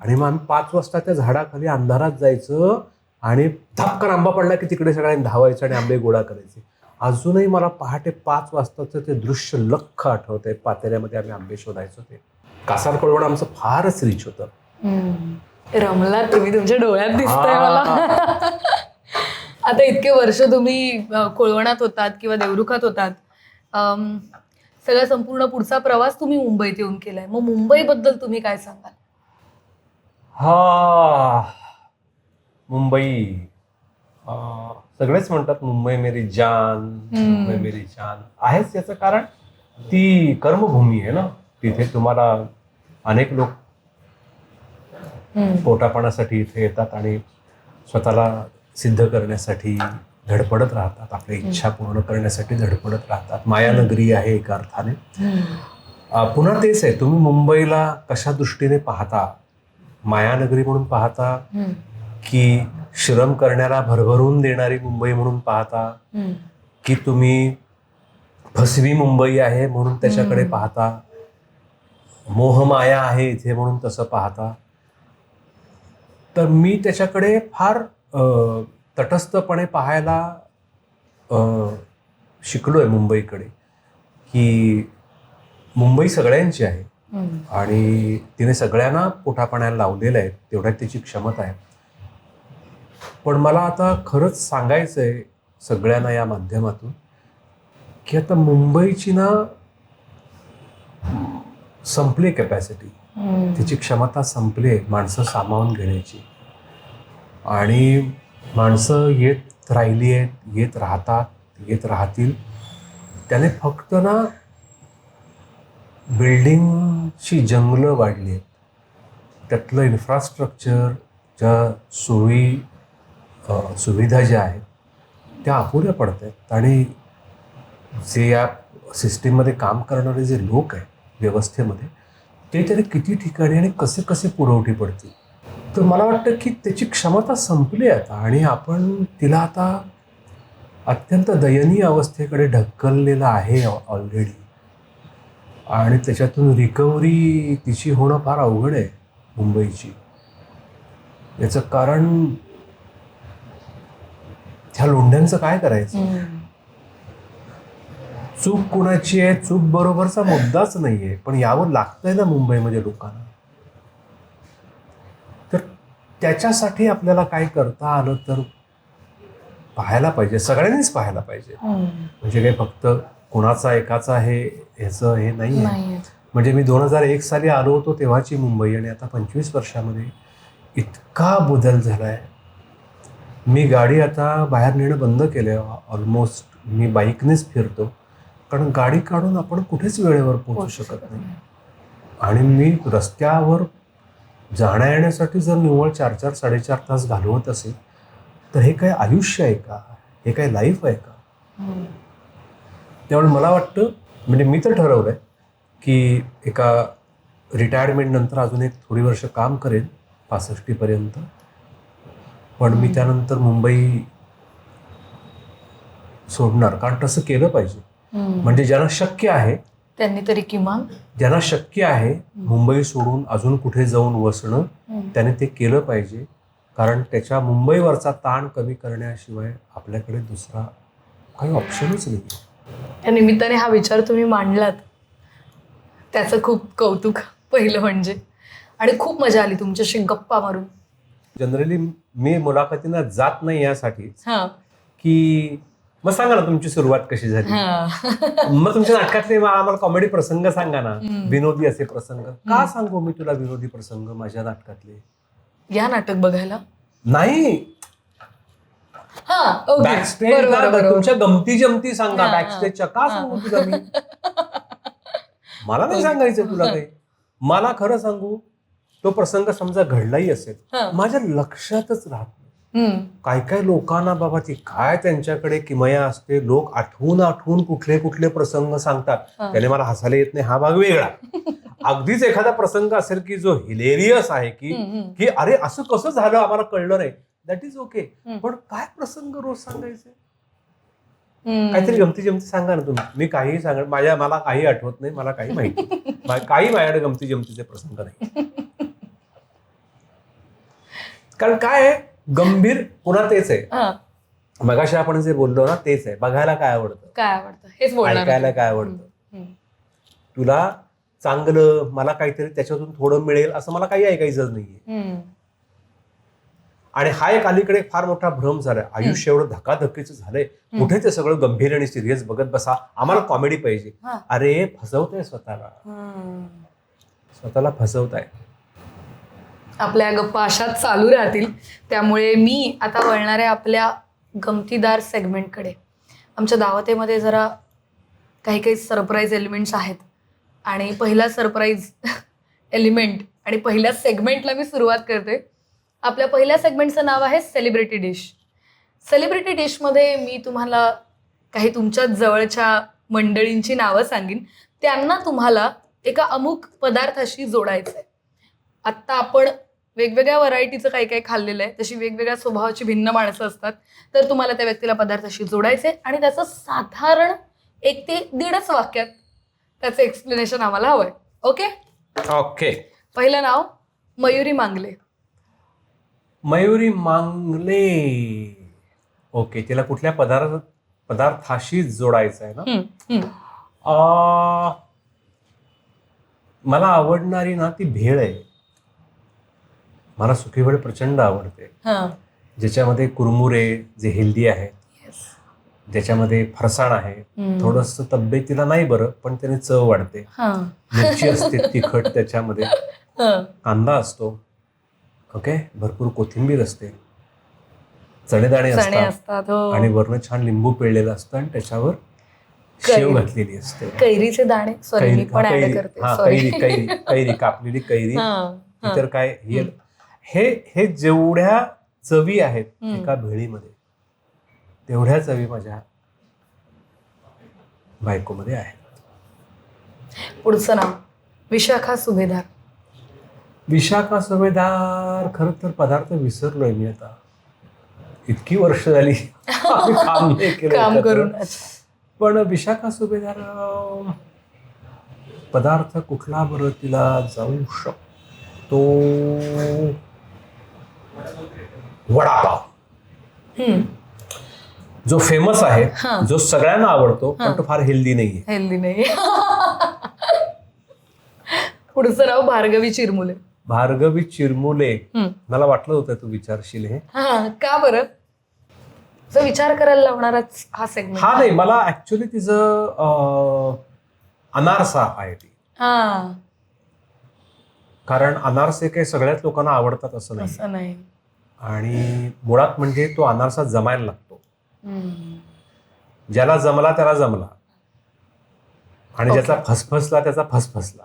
[SPEAKER 1] आणि मग आम्ही 5 वाजता त्या झाडाखाली अंधारात जायचं आणि धपकन आंबा पडला की तिकडे सगळ्यांनी धावायचं आणि आंबे गोळा करायचे. अजूनही मला पहाटे 5 वाजताचं ते दृश्य लख्ख आठवतंय. पातेल्यामध्ये आम्ही आंबे शोधायचो. ते कासार कोळवण आमचं फारच रिच होतं.
[SPEAKER 2] रमला तुम्ही, तुमच्या डोळ्यात दिसतंय मला. आता इतके वर्ष तुम्ही कोळवणात होतात किंवा देवरुखात होतात, सगळा संपूर्ण पुढचा प्रवास तुम्ही मुंबईत येऊन केलाय. मग मुंबईबद्दल तुम्ही काय सांगाल?
[SPEAKER 1] मुंबई, सगळेच म्हणतात मुंबई मेरी जान, मुंबई मेरी जान. आहेच याचं कारण ती कर्मभूमी आहे ना. तिथे तुम्हाला अनेक लोक पोटापाण्यासाठी इथे येतात आणि स्वतःला सिद्ध करण्यासाठी धडपडत राहतात. आपल्या इच्छा पूर्ण करण्यासाठी धडपडत राहतात. मायानगरी आहे एका अर्थाने. पुन्हा तेच आहे, तुम्ही मुंबईला कशा दृष्टीने पाहता? मायानगरी म्हणून पाहता की श्रम करण्याला भरभरून देणारी मुंबई म्हणून पाहता, की तुम्ही फसवी मुंबई आहे म्हणून त्याच्याकडे पाहता, मोहमाया आहे इथे म्हणून तसं पाहता? तर मी त्याच्याकडे फार तटस्थपणे पाहायला शिकलोय मुंबईकडे, की मुंबई सगळ्यांची आहे आणि तिने सगळ्यांना पोटापाण्याला लावलेलं आहे. तेवढ्यात तिची क्षमता आहे. पण मला आता खरंच सांगायचं आहे सगळ्यांना या माध्यमातून की आता मुंबईची ना संपली कॅपॅसिटी. तिची क्षमता संपली माणसं सामावून घेण्याची. आणि माणसं येत राहिली आहेत, येत राहतात, येत राहतील. त्याने फक्त ना बिल्डिंगची जंगलं वाढली आहेत. त्यातलं इन्फ्रास्ट्रक्चर, ज्या सुविधा ज्या आहेत त्या अपुऱ्या पडत आहेत. आणि जे या सिस्टीममध्ये काम करणारे जे लोक आहेत व्यवस्थेमध्ये, ते तरी किती ठिकाणी आणि कसे कसे पुरवठी पडतील. तर मला वाटतं की त्याची क्षमता संपली आता आणि आपण तिला आता अत्यंत दयनीय अवस्थेकडे ढकललेलं आहे ऑलरेडी. आणि त्याच्यातून रिकव्हरी तिची होणं फार अवघड आहे मुंबईची. याचं कारण ह्या लोंढ्यांचं काय करायचं? चूक कुणाची आहे, चूक बरोबरचा मुद्दाच नाहीये, पण यावं लागतंय ना मुंबईमध्ये लोकांना. तर त्याच्यासाठी आपल्याला काय करता आलं तर पाहायला पाहिजे, सगळ्यांनीच पाहायला पाहिजे. म्हणजे काही फक्त कुणाचा एकाचा ह्याचं हे नाही आहे. म्हणजे मी 2001 साली आलो होतो तेव्हाची मुंबई आणि आता 25 वर्षामध्ये इतका बदल झालाय. मी गाडी आता बाहेर नेणं बंद केलंय. ऑलमोस्ट मी बाईकनेच फिरतो, कारण गाडी काढून आपण कुठेच वेळेवर पोहोचू शकत नाही. आणि मी रस्त्यावर जाण्या येण्यासाठी जर निव्वळ 4-4 4.5 तास घालवत असेल तर हे काय आयुष्य आहे का? हे काय लाईफ आहे का? त्यामुळे मला वाटतं, म्हणजे मी तर ठरवलं आहे की एका रिटायरमेंट नंतर अजून एक थोडी वर्ष काम करेन 65पर्यंत. पण मी त्यानंतर मुंबई सोडणार, कारण तसं केलं पाहिजे. म्हणजे ज्यांना शक्य आहे,
[SPEAKER 2] त्यांनी तरी किमान
[SPEAKER 1] ज्यांना शक्य आहे मुंबई सोडून अजून कुठे जाऊन वसणं, त्याने ते केलं पाहिजे. कारण त्याच्या मुंबईवरचा ताण कमी करण्याशिवाय आपल्याकडे दुसरा काही ऑप्शनच नाही.
[SPEAKER 2] या निमित्ताने हा विचार तुम्ही मांडलात, त्याचं खूप कौतुक पहिलं म्हणजे. आणि खूप मजा आली तुमच्याशी गप्पा मारून.
[SPEAKER 1] जनरली मी मुलाखतींना जात नाही यासाठी
[SPEAKER 2] हां
[SPEAKER 1] की, मग सांगा ना तुमची सुरुवात कशी झाली. मग तुमच्या नाटकातले आम्हाला कॉमेडी प्रसंग सांगा ना, विनोदी असे प्रसंग. का सांगू मी तुला विनोदी प्रसंग माझ्या नाटकातले?
[SPEAKER 2] या नाटक बघायला
[SPEAKER 1] नाही, बॅकस्टेज तुमच्या गमती जमती सांगा. बॅकस्टेजच्या का सांगू तुला मी? मला नाही सांगायचं तुला काही. मला खरं सांगू, तो प्रसंग समजा घडलाही असेल, माझ्या लक्षातच राहत नाही. काय काय लोकांना बाबा ती काय त्यांच्याकडे किमया असते. लोक आठवून कुठले कुठले प्रसंग सांगतात. त्याने मला हसायला येत नाही, हा भाग वेगळा. अगदीच एखादा प्रसंग असेल की जो हिलेरियस आहे की अरे असं कसं झालं आम्हाला कळलं नाही, दॅट इज ओके. पण काय प्रसंग रोज सांगायचे? काहीतरी गमती जमती सांगा ना तुम्ही. मी काही सांगा, मला काही आठवत नाही, मला काही माहिती काही माझ्याकडे गमती जमतीचे प्रसंग नाही. कारण काय आहे, गंभीर पुन्हा तेच आहे. मगाशी आपण जे बोललो ना तेच आहे. बघायला काय आवडतं,
[SPEAKER 2] हेच बोलणार.
[SPEAKER 1] ऐकायला काय आवडतं. तुला चांगलं, मला काहीतरी त्याच्यातून थोडं मिळेल असं मला काही ऐकायचं नाहीये. आणि हा एक अलीकडे फार मोठा भ्रम झालाय. आयुष्य एवढं धकाधकीचं झालंय, कुठे ते सगळं गंभीर आणि सिरियस बघत बसा, आम्हाला कॉमेडी पाहिजे. अरे फसवताय स्वतःला फसवताय.
[SPEAKER 2] आपल्या गप्पा अशाच चालू राहतील. त्यामुळे मी आता वळणार आहे आपल्या गमतीदार सेगमेंटकडे. आमच्या दावतेमध्ये जरा काही काही सरप्राईज एलिमेंट्स आहेत. आणि पहिला सरप्राईज एलिमेंट आणि पहिल्या सेगमेंटला मी सुरुवात करते. आपल्या पहिल्या सेगमेंटचं नाव आहे सेलिब्रिटी डिश. सेलिब्रिटी डिशमध्ये मी तुम्हाला काही तुमच्या जवळच्या मंडळींची नावं सांगीन. त्यांना तुम्हाला एका अमुक पदार्थाशी जोडायचं आहे. आत्ता आपण वेगवेगळ्या व्हरायटीचं काही काही खाल्लेलं आहे, तशी वेगवेगळ्या स्वभावाची भिन्न माणसं असतात. तर तुम्हाला त्या व्यक्तीला पदार्थाशी जोडायचं आहे आणि त्याचं साधारण 1 ते 1.5 वाक्यात त्याचं एक्सप्लेनेशन आम्हाला हवंय. Okay
[SPEAKER 1] okay.
[SPEAKER 2] पहिलं नाव मयुरी मांगले.
[SPEAKER 1] मयुरी मांगले. ओके. तिला कुठल्या पदार्थाशी जोडायचं आहे ना? मला आवडणारी ना ती भेळ आहे. मला सुकी भेळ प्रचंड आवडते, ज्याच्यामध्ये कुरमुरे जे हेल्दी आहेत, ज्याच्यामध्ये फरसाण आहे, थोडस तब्येतीला नाही बरं पण त्याने चव वाढते, मिरची असते तिखट, त्याच्यामध्ये कांदा असतो, ओके, भरपूर कोथिंबीर असते, चणेदाणे असतात आणि वरनं छान लिंबू पिळलेलं असतं आणि त्याच्यावर शेव घातलेली असते,
[SPEAKER 2] कैरीचे दाणे, सॉरी पण ऍड करते,
[SPEAKER 1] कैरी कापलेली कैरी. इतर काय हे जेवढ्या चवी आहेत एका भेळीमध्ये तेवढ्या चवी माझ्या बायकोमध्ये आहेत.
[SPEAKER 2] पुढचं नाव विशाखा सुभेदार.
[SPEAKER 1] विशाखा सुभेदार. खरं तर पदार्थ विसरलोय मी आता, इतकी वर्ष झाली काम नाही केलं
[SPEAKER 2] करून.
[SPEAKER 1] पण विशाखा सुभेदार पदार्थ कुठला बरं तिला जाऊ शकतो? वडापाव, जो फेमस आहे, जो सगळ्यांना आवडतो, पण तो फार हेल्दी नाहीये.
[SPEAKER 2] पुढचं नाव भार्गवी चिरमुले.
[SPEAKER 1] भार्गवी चिरमुले. मला वाटलं होतं तू विचारशील हे.
[SPEAKER 2] का बरं? विचार करायला लावणारच हा सेगमेंट.
[SPEAKER 1] हा नाही, मला ऍक्च्युली तिचं अनारसा आहे ती. कारण अनारसे काही सगळ्याच लोकांना आवडतात असं नाही.
[SPEAKER 2] असं नाही.
[SPEAKER 1] आणि मुळात म्हणजे तो अनारसा जमायला लागतो. ज्याला जमला त्याला जमला आणि ज्याचा फसफसला त्याचा फसफसला.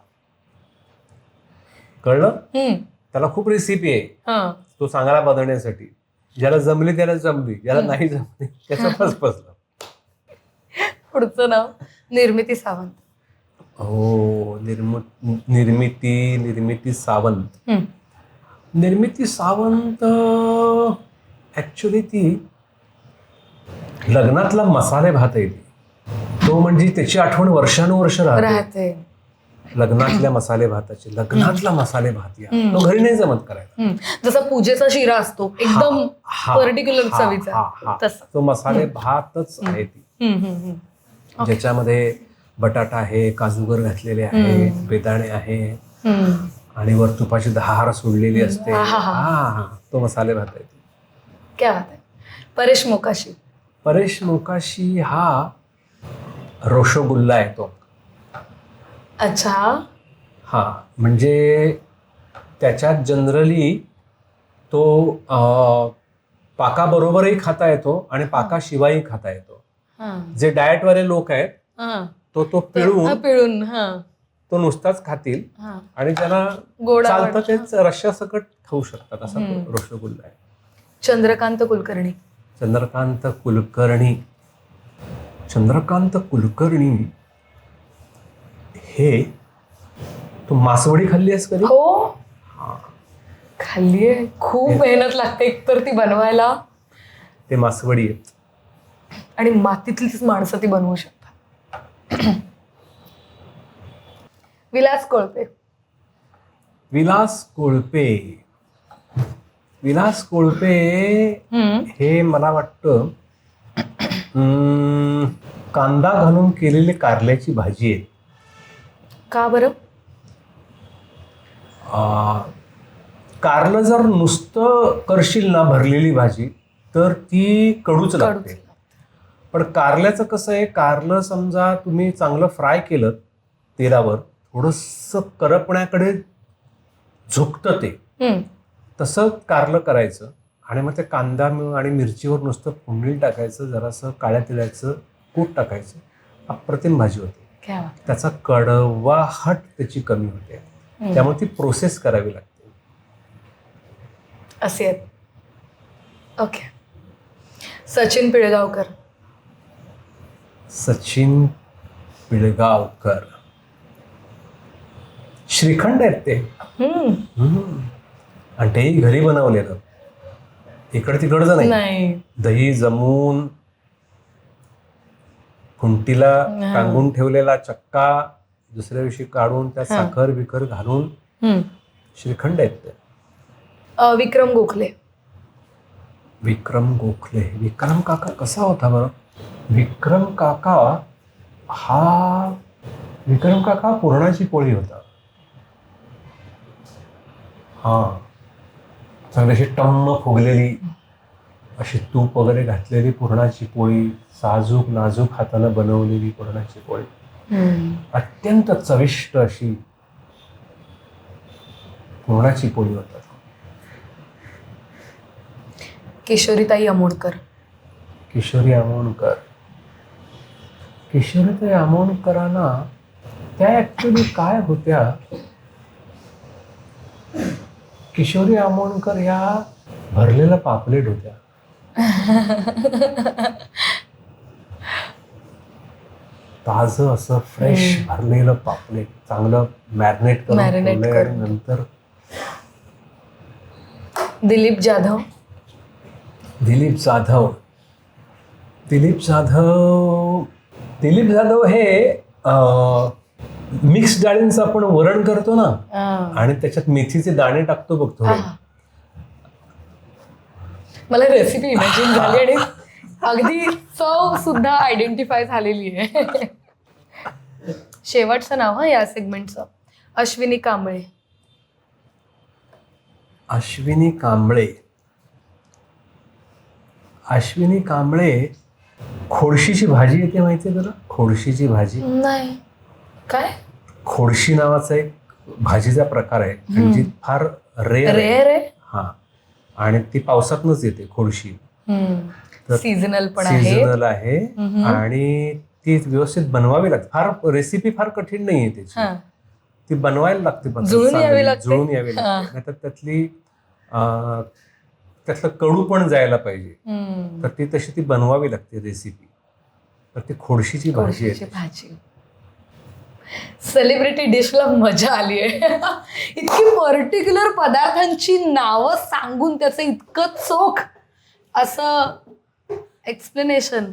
[SPEAKER 1] कळलं? त्याला खूप रेसिपी आहे तो चांगला बनवण्यासाठी. ज्याला जमली त्याला जमली, ज्याला नाही जमली त्याचं फसफसलं.
[SPEAKER 2] पुढचं नाव निर्मिती सावंत.
[SPEAKER 1] हो, निर्मिती सावंत. निर्मिती सावंत ऍक्च्युली ती लग्नातला मसाले भात आहे ती. तो म्हणजे त्याची आठवण वर्षानुवर्ष राहते. लग्नातल्या मसाले भाताची. लग्नातला मसाले भात या तो घरी नाही जमत करायला.
[SPEAKER 2] जसा पूजेचा शिरा असतो एकदम पर्टिक्युलर चवीचा,
[SPEAKER 1] तो मसाले भातच आहे ती. ज्याच्यामध्ये बटाटा आहे, काजूगर घातलेले आहे, बेदाणे आहे आणि वर तुपाची धार सोडलेली असते. तो मसाले भात आहे.
[SPEAKER 2] क्या बात आहे. परेश मोकाशी.
[SPEAKER 1] परेश मोकाशी हा रोशोगुल्ला आहे तो.
[SPEAKER 2] अच्छा.
[SPEAKER 1] हा म्हणजे त्याच्यात जनरली तो पाकाबरोबरही खाता येतो आणि पाकाशिवायही खाता येतो. जे डाएटवाले लोक आहेत तो पिळून तो नुसताच खातील आणि ज्यांना चालतं तेच रश्श्यासकट खाऊ शकतात. असा तो रसगुल्ला आहे.
[SPEAKER 2] चंद्रकांत कुलकर्णी. चंद्रकांत कुलकर्णी हे तू मासवडी खाल्ली आहेस कधी? हो, खाल्ली आहे. खूप मेहनत लागते एकतर ती बनवायला.
[SPEAKER 1] ते मासवडी आहेत
[SPEAKER 2] आणि मातीतलीच माणसं ती बनवू शकतात. विलास कोळपे हे मला वाटतं कांदा घालून केलेली कारल्याची भाजी आहे. का बरं?
[SPEAKER 1] कारलं जर नुसतं करशील ना भरलेली भाजी तर ती कडूच लागते. पण कारल्याचं कसं आहे, कारलं समजा तुम्ही चांगलं फ्राय केलं तेलावर, थोडंसं करपण्याकडे झुकतं ते, तसं कारलं करायचं आणि मग ते कांदा आणि मिरचीवर नुसतं फोडणी टाकायचं, जरासं काळ्या तिळाचं कूट टाकायचं, अप्रतिम भाजी होते. त्याचा कडवाहट त्याची कमी होते. त्यामुळे ती प्रोसेस करावी लागते.
[SPEAKER 2] असे आहेत. ओके. सचिन पिळगावकर श्रीखंड आहेत ते. आणि तेही घरी बनवलेलं, इकड तिकडचं नाही. दही जमवून खुंटीला टांगून ठेवलेला चक्का दुसऱ्या दिवशी काढून त्यात साखर बिखर घालून श्रीखंड आहेत ते. विक्रम
[SPEAKER 1] गोखले. विक्रम काका कसा होता बरं? विक्रम काका पुरणाची पोळी होता. चांगली अशी टम्म फुगलेली, अशी तूप वगैरे घातलेली पुरणाची पोळी, साजूक नाजूक हातानं बनवलेली पुरणाची पोळी, अत्यंत चविष्ट अशी पुरणाची पोळी होतात.
[SPEAKER 2] किशोरीताई
[SPEAKER 1] अमोणकरांना त्या ऍक्च्युली काय होत्या, किशोरी अमोणकर ह्या भरलेलं पापलेट होत्या. ताजं असं फ्रेश भरलेलं पापलेट, चांगलं मॅरिनेट करून नंतर.
[SPEAKER 2] दिलीप
[SPEAKER 1] जाधव हे मिक्स डाळींचं आपण वरण करतो ना, आणि त्याच्यात मेथीचे दाणे टाकतो बघ थोडे.
[SPEAKER 2] मला रेसिपी इमॅजिन झाली आणि अगदी चव सुद्धा आयडेंटिफाय झालेली आहे. शेवटचं नाव या सेगमेंटचं. अश्विनी कांबळे. खोडशीची भाजी येते माहितीये तुला? खोडशीची भाजी. नाही. काय?
[SPEAKER 1] खोडशी नावाचा एक भाजीचा प्रकार आहे आणि जी फार रेअर आहे.
[SPEAKER 2] रेअर आहे.
[SPEAKER 1] हा, आणि ती पावसातनच येते खोडशी. तर
[SPEAKER 2] सीझनल पण आहे.
[SPEAKER 1] सीझनल आहे आणि ती व्यवस्थित बनवावी लागते. फार रेसिपी फार कठीण नाहीये त्याची, ती बनवायला लागते.
[SPEAKER 2] जुळून यावी लागते.
[SPEAKER 1] जुळून यावी लागते, नाहीतर त्यातलं कडू पण जायला पाहिजे. तर ती तशी ती बनवावी लागते रेसिपी. तर ती खोडशीची भाजी आहे.
[SPEAKER 2] सेलिब्रिटी डिशला मजा आली आहे. इतकी पर्टिक्युलर पदार्थांची नावं सांगून त्याचं इतकं चोख असं एक्सप्लेनेशन.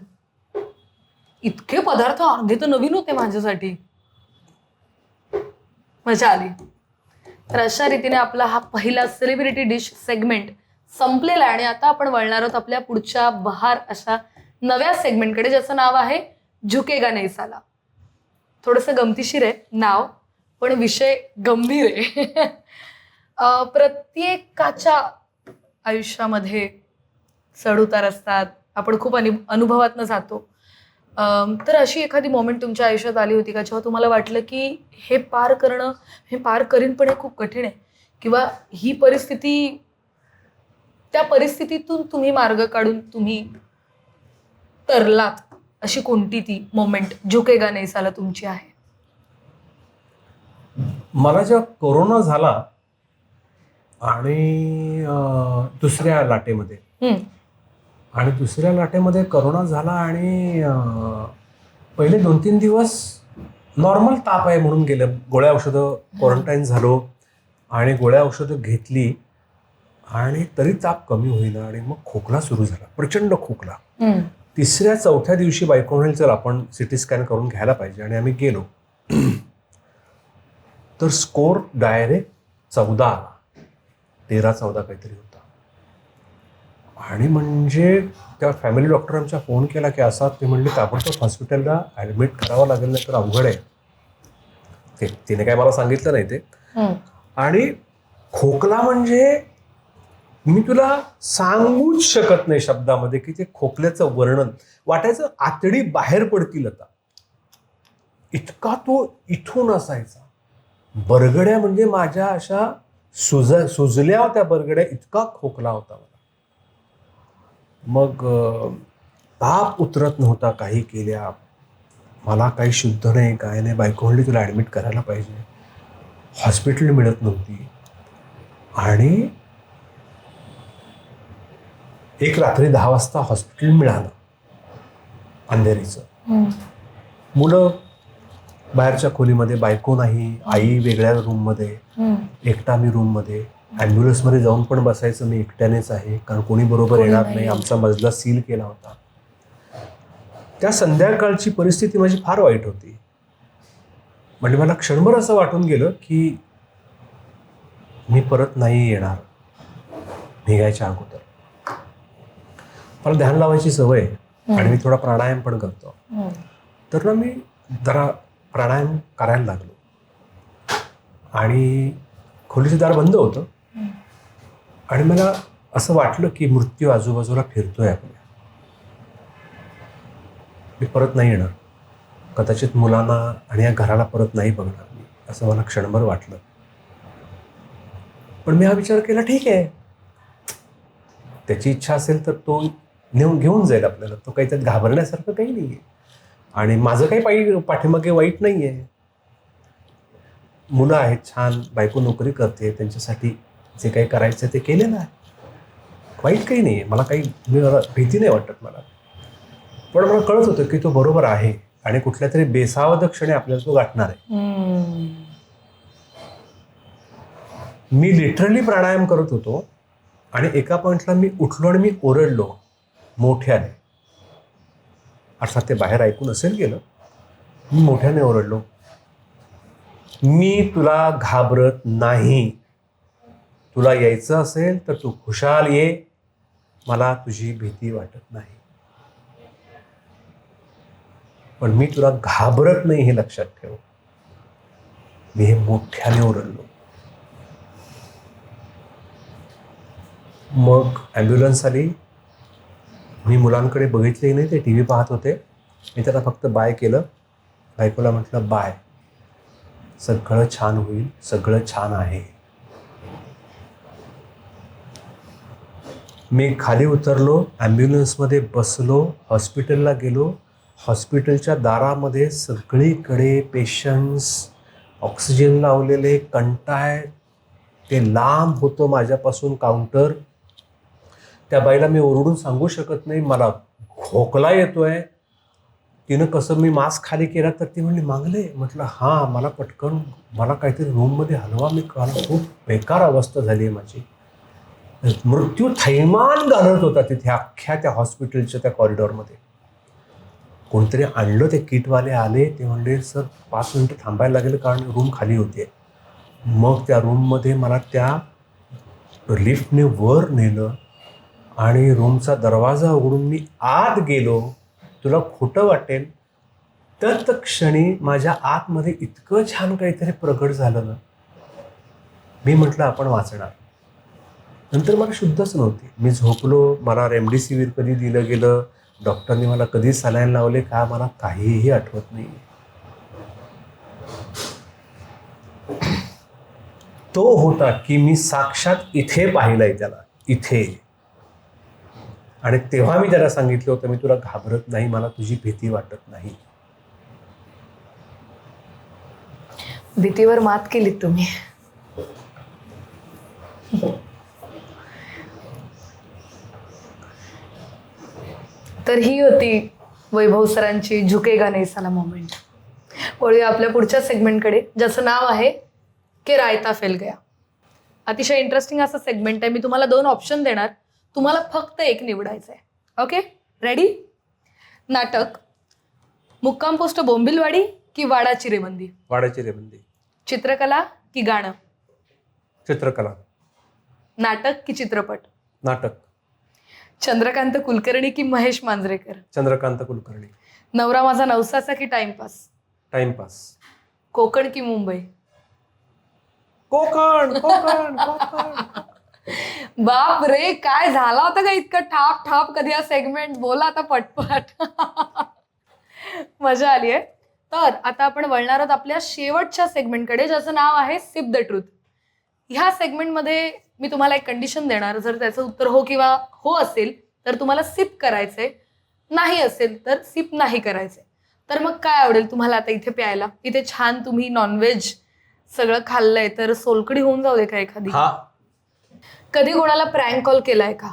[SPEAKER 2] इतके पदार्थ अर्धे तर नवीन होते माझ्यासाठी. मजा आली. तर अशा रीतीने आपला हा पहिला सेलिब्रिटी डिश सेगमेंट संपलेला आहे आणि आता आपण वळणार आहोत आपल्या पुढच्या बहार अशा नव्या सेगमेंटकडे, ज्याचं नाव आहे झुकेगा नहीं साला. थोडंसं गमतीशीर आहे नाव, पण विषय गंभीर आहे. प्रत्येकाच्या आयुष्यामध्ये चढउतार असतात, आपण खूप अनुभवातनं जातो. तर अशी एखादी मोमेंट तुमच्या आयुष्यात आली होती का जेव्हा तुम्हाला वाटलं की हे पार करणं, हे पार करीन पण हे खूप कठीण आहे, किंवा ही परिस्थिती, त्या परिस्थितीतून तुम्ही मार्ग काढून तुम्ही तरलात, अशी कोणती ती मोमेंट झुकेगा नहीं साला तुमची आहे?
[SPEAKER 1] मला जेव्हा कोरोना झाला आणि दुसऱ्या लाटेमध्ये कोरोना झाला आणि पहिले 2-3 दिवस नॉर्मल ताप आहे म्हणून गेलं. गोळ्या औषधं, क्वारंटाईन झालो आणि गोळ्या औषधं घेतली आणि तरी ताप कमी होईना आणि मग खोकला सुरू झाला, प्रचंड खोकला. 3-4 दिवशी बायको म्हणाली चल आपण सिटी स्कॅन करून घ्यायला पाहिजे, आणि आम्ही गेलो. तर स्कोर डायरेक्ट 14 आला, 13-14 काहीतरी होता. आणि म्हणजे त्या फॅमिली डॉक्टर आमच्या फोन केला की असा, ते म्हणले ताबडतोब हॉस्पिटलला ॲडमिट करावं लागेल, नाही तर अवघड आहे. तिने काय मला सांगितलं नाही ते. आणि खोकला म्हणजे मी तुला सांगूच शकत नाही शब्दामध्ये की ते खोकल्याचं वर्णन. वाटायचं आतडी बाहेर पडतील आता, इतका तो इथून असायचा. बरगड्या म्हणजे माझ्या अशा सुजल्या होत्या बरगड्या, इतका खोकला होता मला. मग ताप उतरत नव्हता काही केल्या, मला काही शुद्ध नाही काय नाही. बायको म्हणली तुला ॲडमिट करायला पाहिजे. हॉस्पिटल मिळत नव्हती आणि एक रात्री 10 वाजता हॉस्पिटल मिळालं अंधेरीचं. मुलं बाहेरच्या खोलीमध्ये, बायको नाही, आई वेगळ्या रूममध्ये, एकटा मी रूममध्ये. ॲम्ब्युलन्समध्ये जाऊन पण बसायचं मी एकट्यानेच आहे, कारण कोणी बरोबर येणार नाही. आमचा मजला सील केला होता. त्या संध्याकाळची परिस्थिती माझी फार वाईट होती. म्हणजे मला क्षणभर असं वाटून गेलं की मी परत नाही येणार निघायच्या अगोदर. मला ध्यान लावायची सवय आहे आणि मी थोडा प्राणायाम पण करतो. तर ना मी जरा प्राणायाम करायला लागलो आणि खोलीचं दार बंद होतं आणि मला असं वाटलं की मृत्यू आजूबाजूला फिरतोय आपल्या. मी परत नाही येणार, कदाचित मुलांना आणि या घराला परत नाही बघणार मी, असं मला क्षणभर वाटलं. पण मी हा विचार केला ठीक आहे, त्याची इच्छा असेल तर तो घेऊन जाईल आपल्याला. तो काही त्यात घाबरण्यासारखं काही नाही आहे आणि माझं काही पाठीमागे वाईट नाही आहे. मुलं आहेत छान, बायको नोकरी करते, त्यांच्यासाठी जे काही करायचं ते केलेलं आहे, वाईट काही नाही आहे. मला काही भीती नाही वाटत मला. पण मला कळत होतं की तो बरोबर आहे आणि कुठल्या तरी बेसावध क्षणी आपल्याला तो गाठणार आहे. मी लिटरली प्राणायाम करत होतो आणि एका पॉईंटला मी उठलो आणि मी ओरडलो मोठ्याने. अर्थात ते बाहेर ऐकून असेल गेलं. मी मोठ्याने ओरडलो, मी तुला घाबरत नाही. तुला यायचं असेल तर तू खुशाल ये, मला तुझी भीती वाटत नाही. पण मी तुला घाबरत नाही हे लक्षात ठेव. मी हे मोठ्याने ओरडलो. मग ॲम्ब्युलन्स आली. मी मुलांकडे बघितले नाही, ते टी व्ही पाहत होते. मी त्याला फक्त बाय केलं, बायकोला म्हटलं बाय. सगळं छान होईल, सगळं छान आहे. मी खाली उतरलो, ॲम्ब्युलन्समध्ये बसलो, हॉस्पिटलला गेलो. हॉस्पिटलच्या दारामध्ये सगळीकडे पेशंट्स, ऑक्सिजन लावलेले, कंटाळ. ते लांब होतं माझ्यापासून काउंटर. त्या बाईला मी ओरडून सांगू शकत नाही, मला खोकला येतोय. तिनं कसं मी मास्क खाली केला तर ती म्हणली मागले. म्हटलं हां, मला पटकन मला काहीतरी रूममध्ये हलवा. मी मला खूप बेकार अवस्था झाली आहे माझी. मृत्यू थैमान घालत होता तिथे अख्ख्या त्या हॉस्पिटलच्या त्या कॉरिडॉरमध्ये. कोणतरी आणलं, ते किटवाले आले. ते म्हणले सर 5 मिनटं थांबायला लागेल कारण रूम खाली होते. मग त्या रूममध्ये मला त्या लिफ्टने वर नेलं आणि रूमचा दरवाजा उघडून मी आत गेलो. तुला खोटं वाटेल, तत्क्षणी माझ्या आतमध्ये इतकं छान काहीतरी प्रगट झालं ना. मी म्हटलं आपण वाचणार. नंतर मला शुद्धच नव्हती. मी झोपलो. मला रेमडेसिवीर कधी दिलं गेलं, डॉक्टरने मला कधी सलाईन लावले का मला काहीही आठवत नाही. तो होता की मी साक्षात इथे पाहिलंय त्याला, इथे. आणि तेव्हा मी त्याला सांगितलं होतं मी तुला घाबरत नाही, मला तुझी भीती वाटत नाही.
[SPEAKER 2] भीतीवर मात केलीत तुम्ही. तर ही होती वैभव सरांची झुकेगा नहीं साला मोमेंट. वळूया आपल्या पुढच्या सेगमेंटकडे, ज्याचं नाव आहे की रायता फेल गया. अतिशय इंटरेस्टिंग असं सेगमेंट आहे. मी तुम्हाला 2 ऑप्शन देणार, तुम्हाला फक्त एक निवडायचं आहे. Okay, ready? नाटक मुक्काम पोस्ट बोंबिलवाडी की वाडा चिरेबंदी?
[SPEAKER 1] वाडा चिरेबंदी.
[SPEAKER 2] चित्रकला की गाणं?
[SPEAKER 1] चित्रकला.
[SPEAKER 2] नाटक की चित्रपट?
[SPEAKER 1] नाटक.
[SPEAKER 2] चंद्रकांत कुलकर्णी की महेश मांजरेकर?
[SPEAKER 1] चंद्रकांत कुलकर्णी.
[SPEAKER 2] नवरा माझा नवसाचा की टाइमपास?
[SPEAKER 1] टाइमपास.
[SPEAKER 2] कोकण की मुंबई?
[SPEAKER 1] कोकण कोकण कोकण.
[SPEAKER 2] बाप रे, काय झाला होता का इतकं ठाप ठाप कधी हा सेगमेंट? बोला आता पटपट. मजा आली आहे. तर आता आपण वळणार आहोत आपल्या शेवटच्या सेगमेंटकडे, ज्याचं नाव आहे सिप द ट्रूथ. ह्या सेगमेंटमध्ये मी तुम्हाला एक कंडिशन देणार. जर त्याचं उत्तर हो किंवा हो असेल तर तुम्हाला सिप करायचंय, नाही असेल तर सिप नाही करायचंय. तर मग काय आवडेल तुम्हाला आता इथे प्यायला? इथे छान तुम्ही नॉनव्हेज सगळं खाल्लंय, तर सोलकडी होऊन जाऊ दे का एखादी?
[SPEAKER 1] हा.
[SPEAKER 2] कधी कोणाला प्रँक कॉल केलाय का?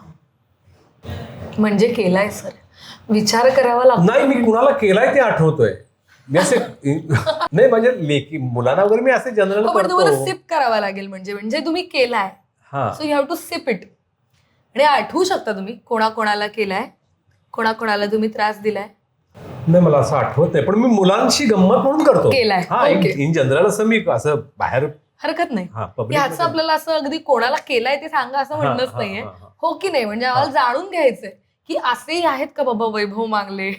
[SPEAKER 2] म्हणजे केलाय सर, विचार करावा लागतो.
[SPEAKER 1] नाही, मी कुणाला केलाय ते आठवतोय. मी असे नाही, म्हणजे लेकी मुलांना वगैरे मी असे जनरल
[SPEAKER 2] पण तुम्हाला
[SPEAKER 1] करतो.
[SPEAKER 2] सिप करावा लागेल, म्हणजे तुम्ही केलाय.
[SPEAKER 1] हा.
[SPEAKER 2] So you have to sip it. आणि आठवू शकता तुम्ही कोणाकोणाला केलाय, कोणाकोणाला तुम्ही त्रास दिलाय.
[SPEAKER 1] नाही, मला असं आठवत नाही, पण मी मुलांशी गंमत म्हणून करतो.
[SPEAKER 2] केलाय.
[SPEAKER 1] हा, इन जनरल असं मी असं बाहेर
[SPEAKER 2] हरकत नाही.
[SPEAKER 1] हा पब्लिक
[SPEAKER 2] ह्याचं आपल्याला असं अगदी कोणाला केलाय ते सांगा असं म्हणणंच नाहीये. हो की नाही? म्हणजे आम्हाला जाणून घ्यायचंय की असेही आहेत का बाबा वैभव मांगले.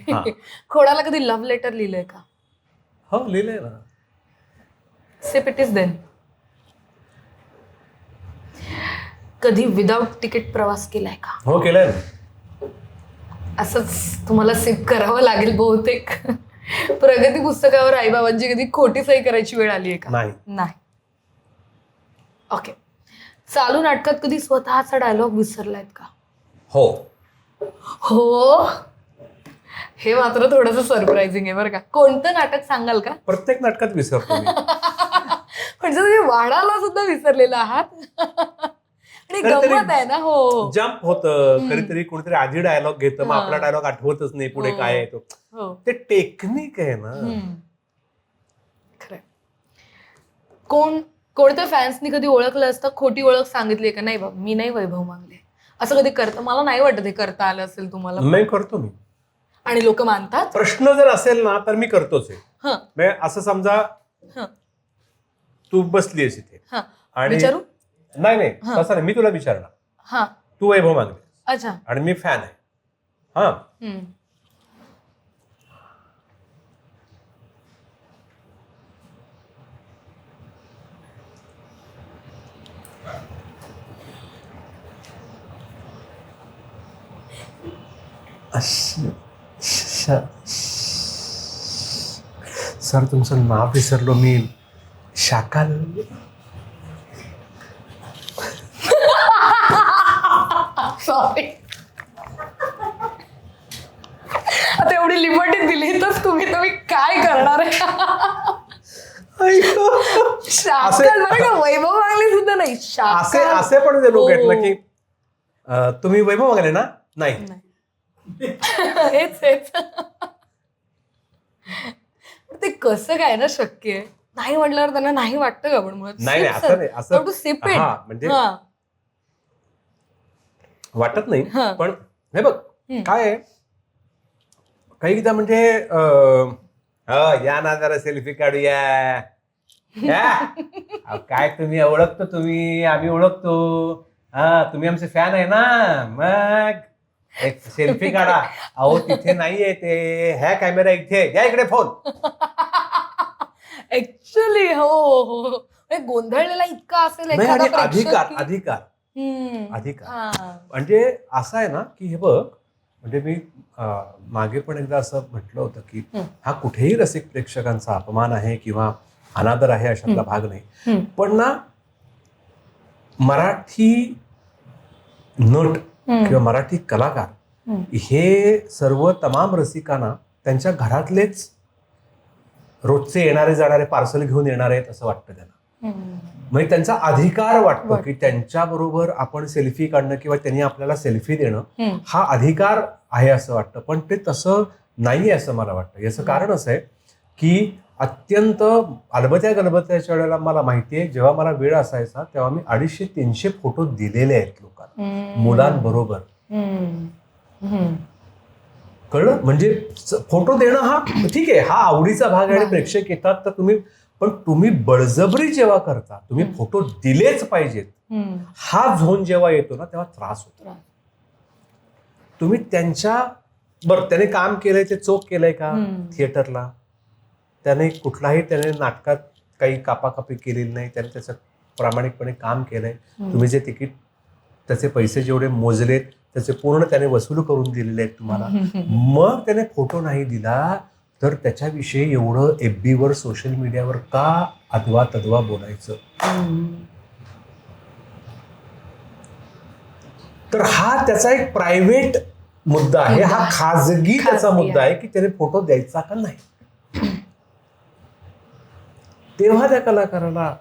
[SPEAKER 2] कोणाला कधी लव्ह लेटर लिहिलंय का?
[SPEAKER 1] हो, लिहिलंय ना.
[SPEAKER 2] Sip it is then. कधी विदाउट तिकीट प्रवास केलाय का?
[SPEAKER 1] हो, केलंय ना.
[SPEAKER 2] असंच तुम्हाला सिप करावं लागेल बहुतेक. प्रगती पुस्तकावर आईबाबांची कधी खोटी सही करायची वेळ आली आहे का? नाही. ओके. चालू नाटकात कधी स्वतःचा डायलॉग विसरलायत का?
[SPEAKER 1] हो.
[SPEAKER 2] हो, हे मात्र थोडंसं सरप्राइझिंग आहे बरं का. कोणतं नाटक सांगाल का?
[SPEAKER 1] प्रत्येक नाटकात विसरतो मी.
[SPEAKER 2] म्हणजे तुम्ही वाडाला सुद्धा विसरलेला आहात. आणि गंमत आहे ना. हो,
[SPEAKER 1] जम्प होतं कधीतरी, कोणीतरी आधी डायलॉग घेतं, मग आपला डायलॉग आठवतच नाही पुढे काय आहे तो. ते टेक्निक आहे ना.
[SPEAKER 2] खरं. कोणत्या फॅन्सनी कधी ओळखलं असतं, खोटी ओळख सांगितली का? नाही बाबा, मी नाही वैभव मांगले, असं कधी करतं? मला नाही वाटत हे करता आलं असेल तुम्हाला.
[SPEAKER 1] नाही, करतो मी.
[SPEAKER 2] आणि लोक मानतात.
[SPEAKER 1] प्रश्न जर असेल ना तर मी करतोच आहे. असं समजा तू बसलीस इथे आणि
[SPEAKER 2] विचारू?
[SPEAKER 1] नाही, तसं नाही, मी तुला विचारणार. तू वैभव मांगले.
[SPEAKER 2] अच्छा.
[SPEAKER 1] आणि मी फॅन आहे. हा. सर, तुमचं नाव विसरलो मी. शाकाल.
[SPEAKER 2] सॉरी, आता एवढी लिबर्टी दिली तर तुम्ही काय करणार आहे? शाकाल बरं का, वैभव मागले सुद्धा नाही.
[SPEAKER 1] असे असे पण जे लोक आहेत ना की तुम्ही वैभव मागले ना, नाही
[SPEAKER 2] हेच ते कसं काय ना शक्य आहे? नाही म्हटल्यावर त्यांना नाही वाटतं का? पण
[SPEAKER 1] नाही असं नाही, असं म्हणजे वाटत नाही. पण हे बघ काय आहे, काहीदा म्हणजे या ना जरा सेल्फी काढूया. काय तुम्ही ओळखतो, तुम्ही आम्ही ओळखतो. तुम्ही आमचे फॅन आहे ना, मग एक सेल्फी काढा. अहो तिथे नाहीये ते, ह्या कॅमेरा इथे, या इकडे फोन.
[SPEAKER 2] ऍक्च्युली हो गोंधळलेला इतका असेल एखादा
[SPEAKER 1] अधिकार अधिकार अधिकार म्हणजे असं आहे ना की हे बघ, म्हणजे मी मागे पण एकदा असं म्हटलं होतं की हा कुठेही रसिक प्रेक्षकांचा अपमान आहे किंवा अनादर आहे अशातला भाग नाही. पण ना मराठी नट किंवा मराठी कलाकार हे सर्व तमाम रसिकांना त्यांच्या घरातलेच रोजचे येणारे जाणारे पार्सल घेऊन येणार आहेत असं वाटतं त्यांना. म्हणजे त्यांचा अधिकार वाटतो की त्यांच्या बरोबर आपण सेल्फी काढणं किंवा त्यांनी आपल्याला सेल्फी देणं हा अधिकार आहे असं वाटतं. पण ते तसं नाहीये असं मला वाटतं. याचं कारण असं आहे की अत्यंत अलबत्या गलबत्याच्या वेळेला मला माहितीये, जेव्हा मला वेळ असायचा तेव्हा मी 250-300 फोटो दिलेले आहेत लोकांना, मुलांबरोबर. कळलं? म्हणजे फोटो देणं हा ठीक आहे, हा आवडीचा भाग आहे आणि प्रेक्षक येतात तर तुम्ही, पण तुम्ही बळजबरी जेव्हा करता, तुम्ही फोटो दिलेच पाहिजेत, हा झोन जेव्हा येतो ना तेव्हा त्रास होतो. तुम्ही त्यांच्या त्याने काम केलंय ते चोख केलंय का थिएटरला? त्याने त्याने नाटकात काही कापाकापी केलेली नाही, त्याने त्याचं प्रामाणिकपणे काम केलंय. तुम्ही जे तिकीट त्याचे पैसे जेवढे मोजलेत त्याचे पूर्ण त्याने वसूल करून दिलेले आहेत तुम्हाला. मग त्याने फोटो नाही दिला तर त्याच्याविषयी एवढं FB वर सोशल मीडियावर का अथवा तद्वा बोलायचं? तर हा त्याचा एक प्रायव्हेट मुद्दा आहे, हा खाजगी त्याचा मुद्दा आहे की त्याने फोटो द्यायचा का नाही. तेव्हा त्या कलाकाराला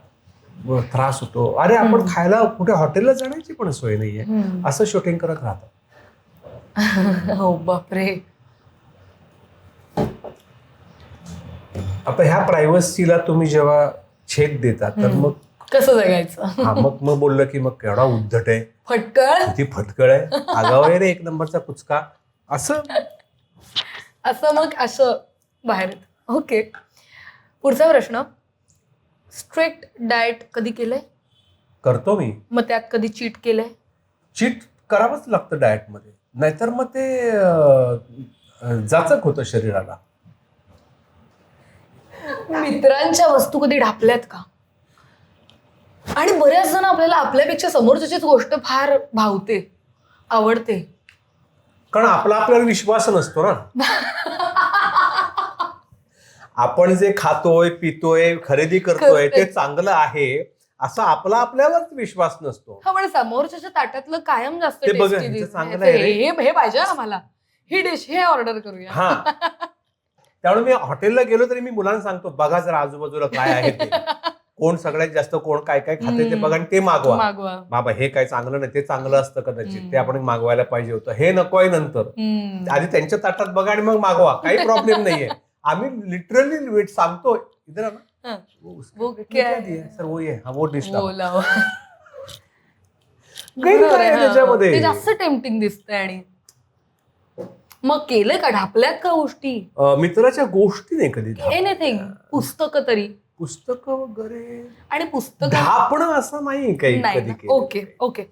[SPEAKER 1] त्रास होतो. अरे आपण खायला कुठे हॉटेलला जाण्याची पण सोय नाहीये, असं शूटिंग करत राहतात.
[SPEAKER 2] हो बापरे.
[SPEAKER 1] आता ह्या प्रायव्हसीला तुम्ही जेव्हा छेद देता तर मग
[SPEAKER 2] कसं जगायचं?
[SPEAKER 1] मग बोललं की मग केवढा उद्धट आहे,
[SPEAKER 2] फटकळ,
[SPEAKER 1] किती फटकळ आहे, आगाव आहे रे एक नंबरचा कुचका, असं
[SPEAKER 2] मग असं बाहेर. ओके, पुढचा प्रश्न. स्ट्रिक्ट डाएट कधी केलंय?
[SPEAKER 1] करतो मी.
[SPEAKER 2] मग त्यात कधी चीट केलंय?
[SPEAKER 1] चीट करावंच लागतं डाएट मध्ये, नाहीतर मग ते जाचक होतं शरीराला.
[SPEAKER 2] मित्रांच्या वस्तू कधी ढापल्यात का? आणि बऱ्याच जण आपल्याला आपल्यापेक्षा समोरच्याचीच गोष्ट फार भावते, आवडते,
[SPEAKER 1] कारण आपल्यावर विश्वास नसतो ना. आपण जे खातोय पितोय खरेदी करतोय ते चांगलं आहे असा आपल्यावरच विश्वास नसतो.
[SPEAKER 2] हा, पण समोरच्या ताटातलं कायम जास्त
[SPEAKER 1] चांगलं आहे,
[SPEAKER 2] हे पाहिजे आम्हाला, ही डिश, हे ऑर्डर करूया.
[SPEAKER 1] हा, त्यामुळे मी हॉटेलला गेलो तरी मी मुलांना सांगतो, बघा जरा आजूबाजूला काय आहे ते, कोण सगळ्यात जास्त कोण काय काय खाते ते बघा आणि ते मागवा. बाबा हे काय चांगलं नाही, ते चांगलं असतं कदाचित, ते आपण मागवायला पाहिजे होतं, हे नकोय नंतर, आधी त्यांच्या ताटात बघा आणि मग मागवा, काही प्रॉब्लेम नाहीये. आम्ही लिटरली सांगतो, इधर ना सर वो ये, वो डिश त्याच्यामध्ये
[SPEAKER 2] जास्त टेम्पटिंग दिसतंय. आणि मग केलंय का, ढापल्यात का गोष्टी?
[SPEAKER 1] मित्राच्या गोष्टी नाही कधी,
[SPEAKER 2] एनिथिंग, पुस्तकं तरी,
[SPEAKER 1] पुस्तकं वगैरे, आणि
[SPEAKER 2] पुस्तकं
[SPEAKER 1] ढापणं असं नाही काही कधी.
[SPEAKER 2] ओके.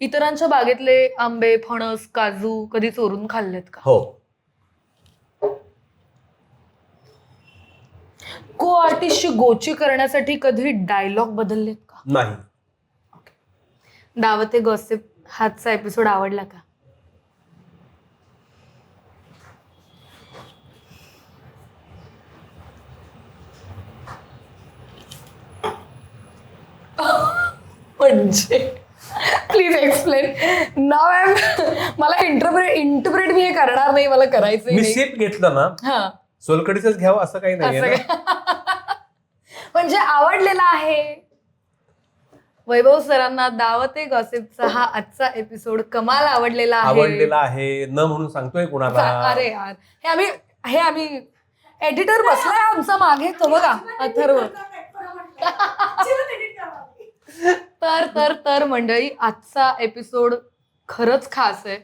[SPEAKER 2] इतरांच्या बागेतले आंबे, फणस, काजू कधी चोरून खाल्लेत का?
[SPEAKER 1] हो.
[SPEAKER 2] को आर्टिस्टची गोची करण्यासाठी कधी डायलॉग बदललेत का?
[SPEAKER 1] नाही.
[SPEAKER 2] दावते गॉसिप हाचा एपिसोड आवडला का?
[SPEAKER 3] म्हणजे प्लीज एक्सप्लेन नाव मला इंटरप्रेट मी हे करणार नाही, मला करायचं
[SPEAKER 1] मी
[SPEAKER 3] नाही.
[SPEAKER 1] सिप घेतलं ना
[SPEAKER 3] हा
[SPEAKER 1] सोलकडीच घ्यावं असं काही नाही
[SPEAKER 3] असं काय? म्हणजे आवडलेला आहे. वैभव सरांना दावते गॉसिपचा हा आजचा एपिसोड कमाल आवडलेला
[SPEAKER 1] आहे न म्हणून सांगतोय कुणाला.
[SPEAKER 3] अरे यार, हे आम्ही एडिटर बसलाय आमचा मागे, तो बघा अथर्व. तर मंडळी, आजचा एपिसोड खरंच खास आहे.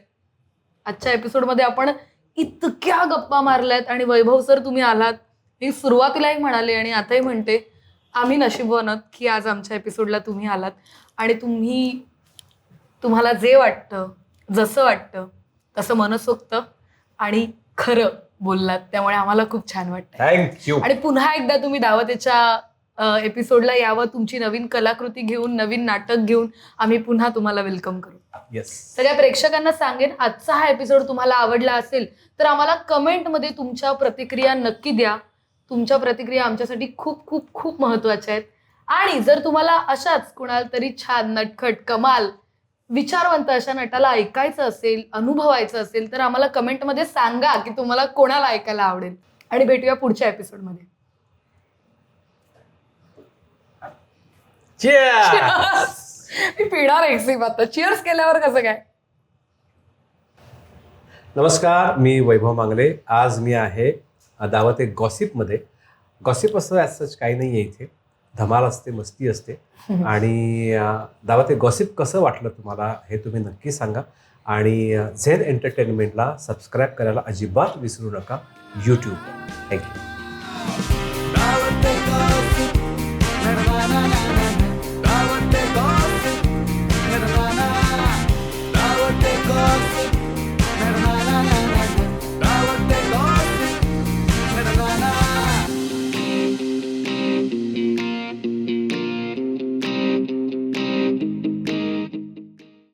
[SPEAKER 3] आजच्या एपिसोडमध्ये आपण इतक्या गप्पा मारल्यात आणि वैभव सर तुम्ही आलात. मी सुरुवातीलाही म्हणाले आणि आताही म्हणते, आम्ही नशीबवान की आज आमच्या एपिसोडला तुम्ही आलात आणि तुम्हाला जे वाटतं, जसं वाटतं तसं मनसोक्त आणि खरं बोललात, त्यामुळे आम्हाला खूप छान वाटतं.
[SPEAKER 1] थँक्यू.
[SPEAKER 3] आणि पुन्हा एकदा तुम्ही दावतेच्या एपिसोडला यावं, तुमची नवीन कलाकृती घेऊन, नवीन नाटक घेऊन आम्ही पुन्हा तुम्हाला वेलकम करू.
[SPEAKER 1] येस.
[SPEAKER 3] सगळ्या प्रेक्षकांना सांगेन, आजचा हा एपिसोड तुम्हाला आवडला असेल तर आम्हाला कमेंटमध्ये तुमच्या प्रतिक्रिया नक्की द्या. तुमच्या प्रतिक्रिया आमच्यासाठी खूप खूप खूप महत्त्वाच्या आहेत. आणि जर तुम्हाला अशाच कुणाला तरी छान, नटखट, कमाल, विचारवंत अशा नटाला ऐकायचं असेल, अनुभवायचं असेल तर आम्हाला कमेंटमध्ये सांगा की तुम्हाला कोणाला ऐकायला आवडेल. आणि भेटूया पुढच्या एपिसोडमध्ये. मी पिणार एक्सिप आता. चिअर्स केल्यावर कसं काय?
[SPEAKER 1] नमस्कार, मी वैभव मांगले. आज मी आहे दावते गॉसिपमध्ये. गॉसिप असं असंच काही नाही आहे इथे. धमाल असते, मस्ती असते. आणि दावते गॉसिप कसं वाटलं तुम्हाला हे तुम्ही नक्की सांगा. आणि झेन एंटरटेनमेंटला सबस्क्राईब करायला अजिबात विसरू नका यूट्यूब. थँक्यू.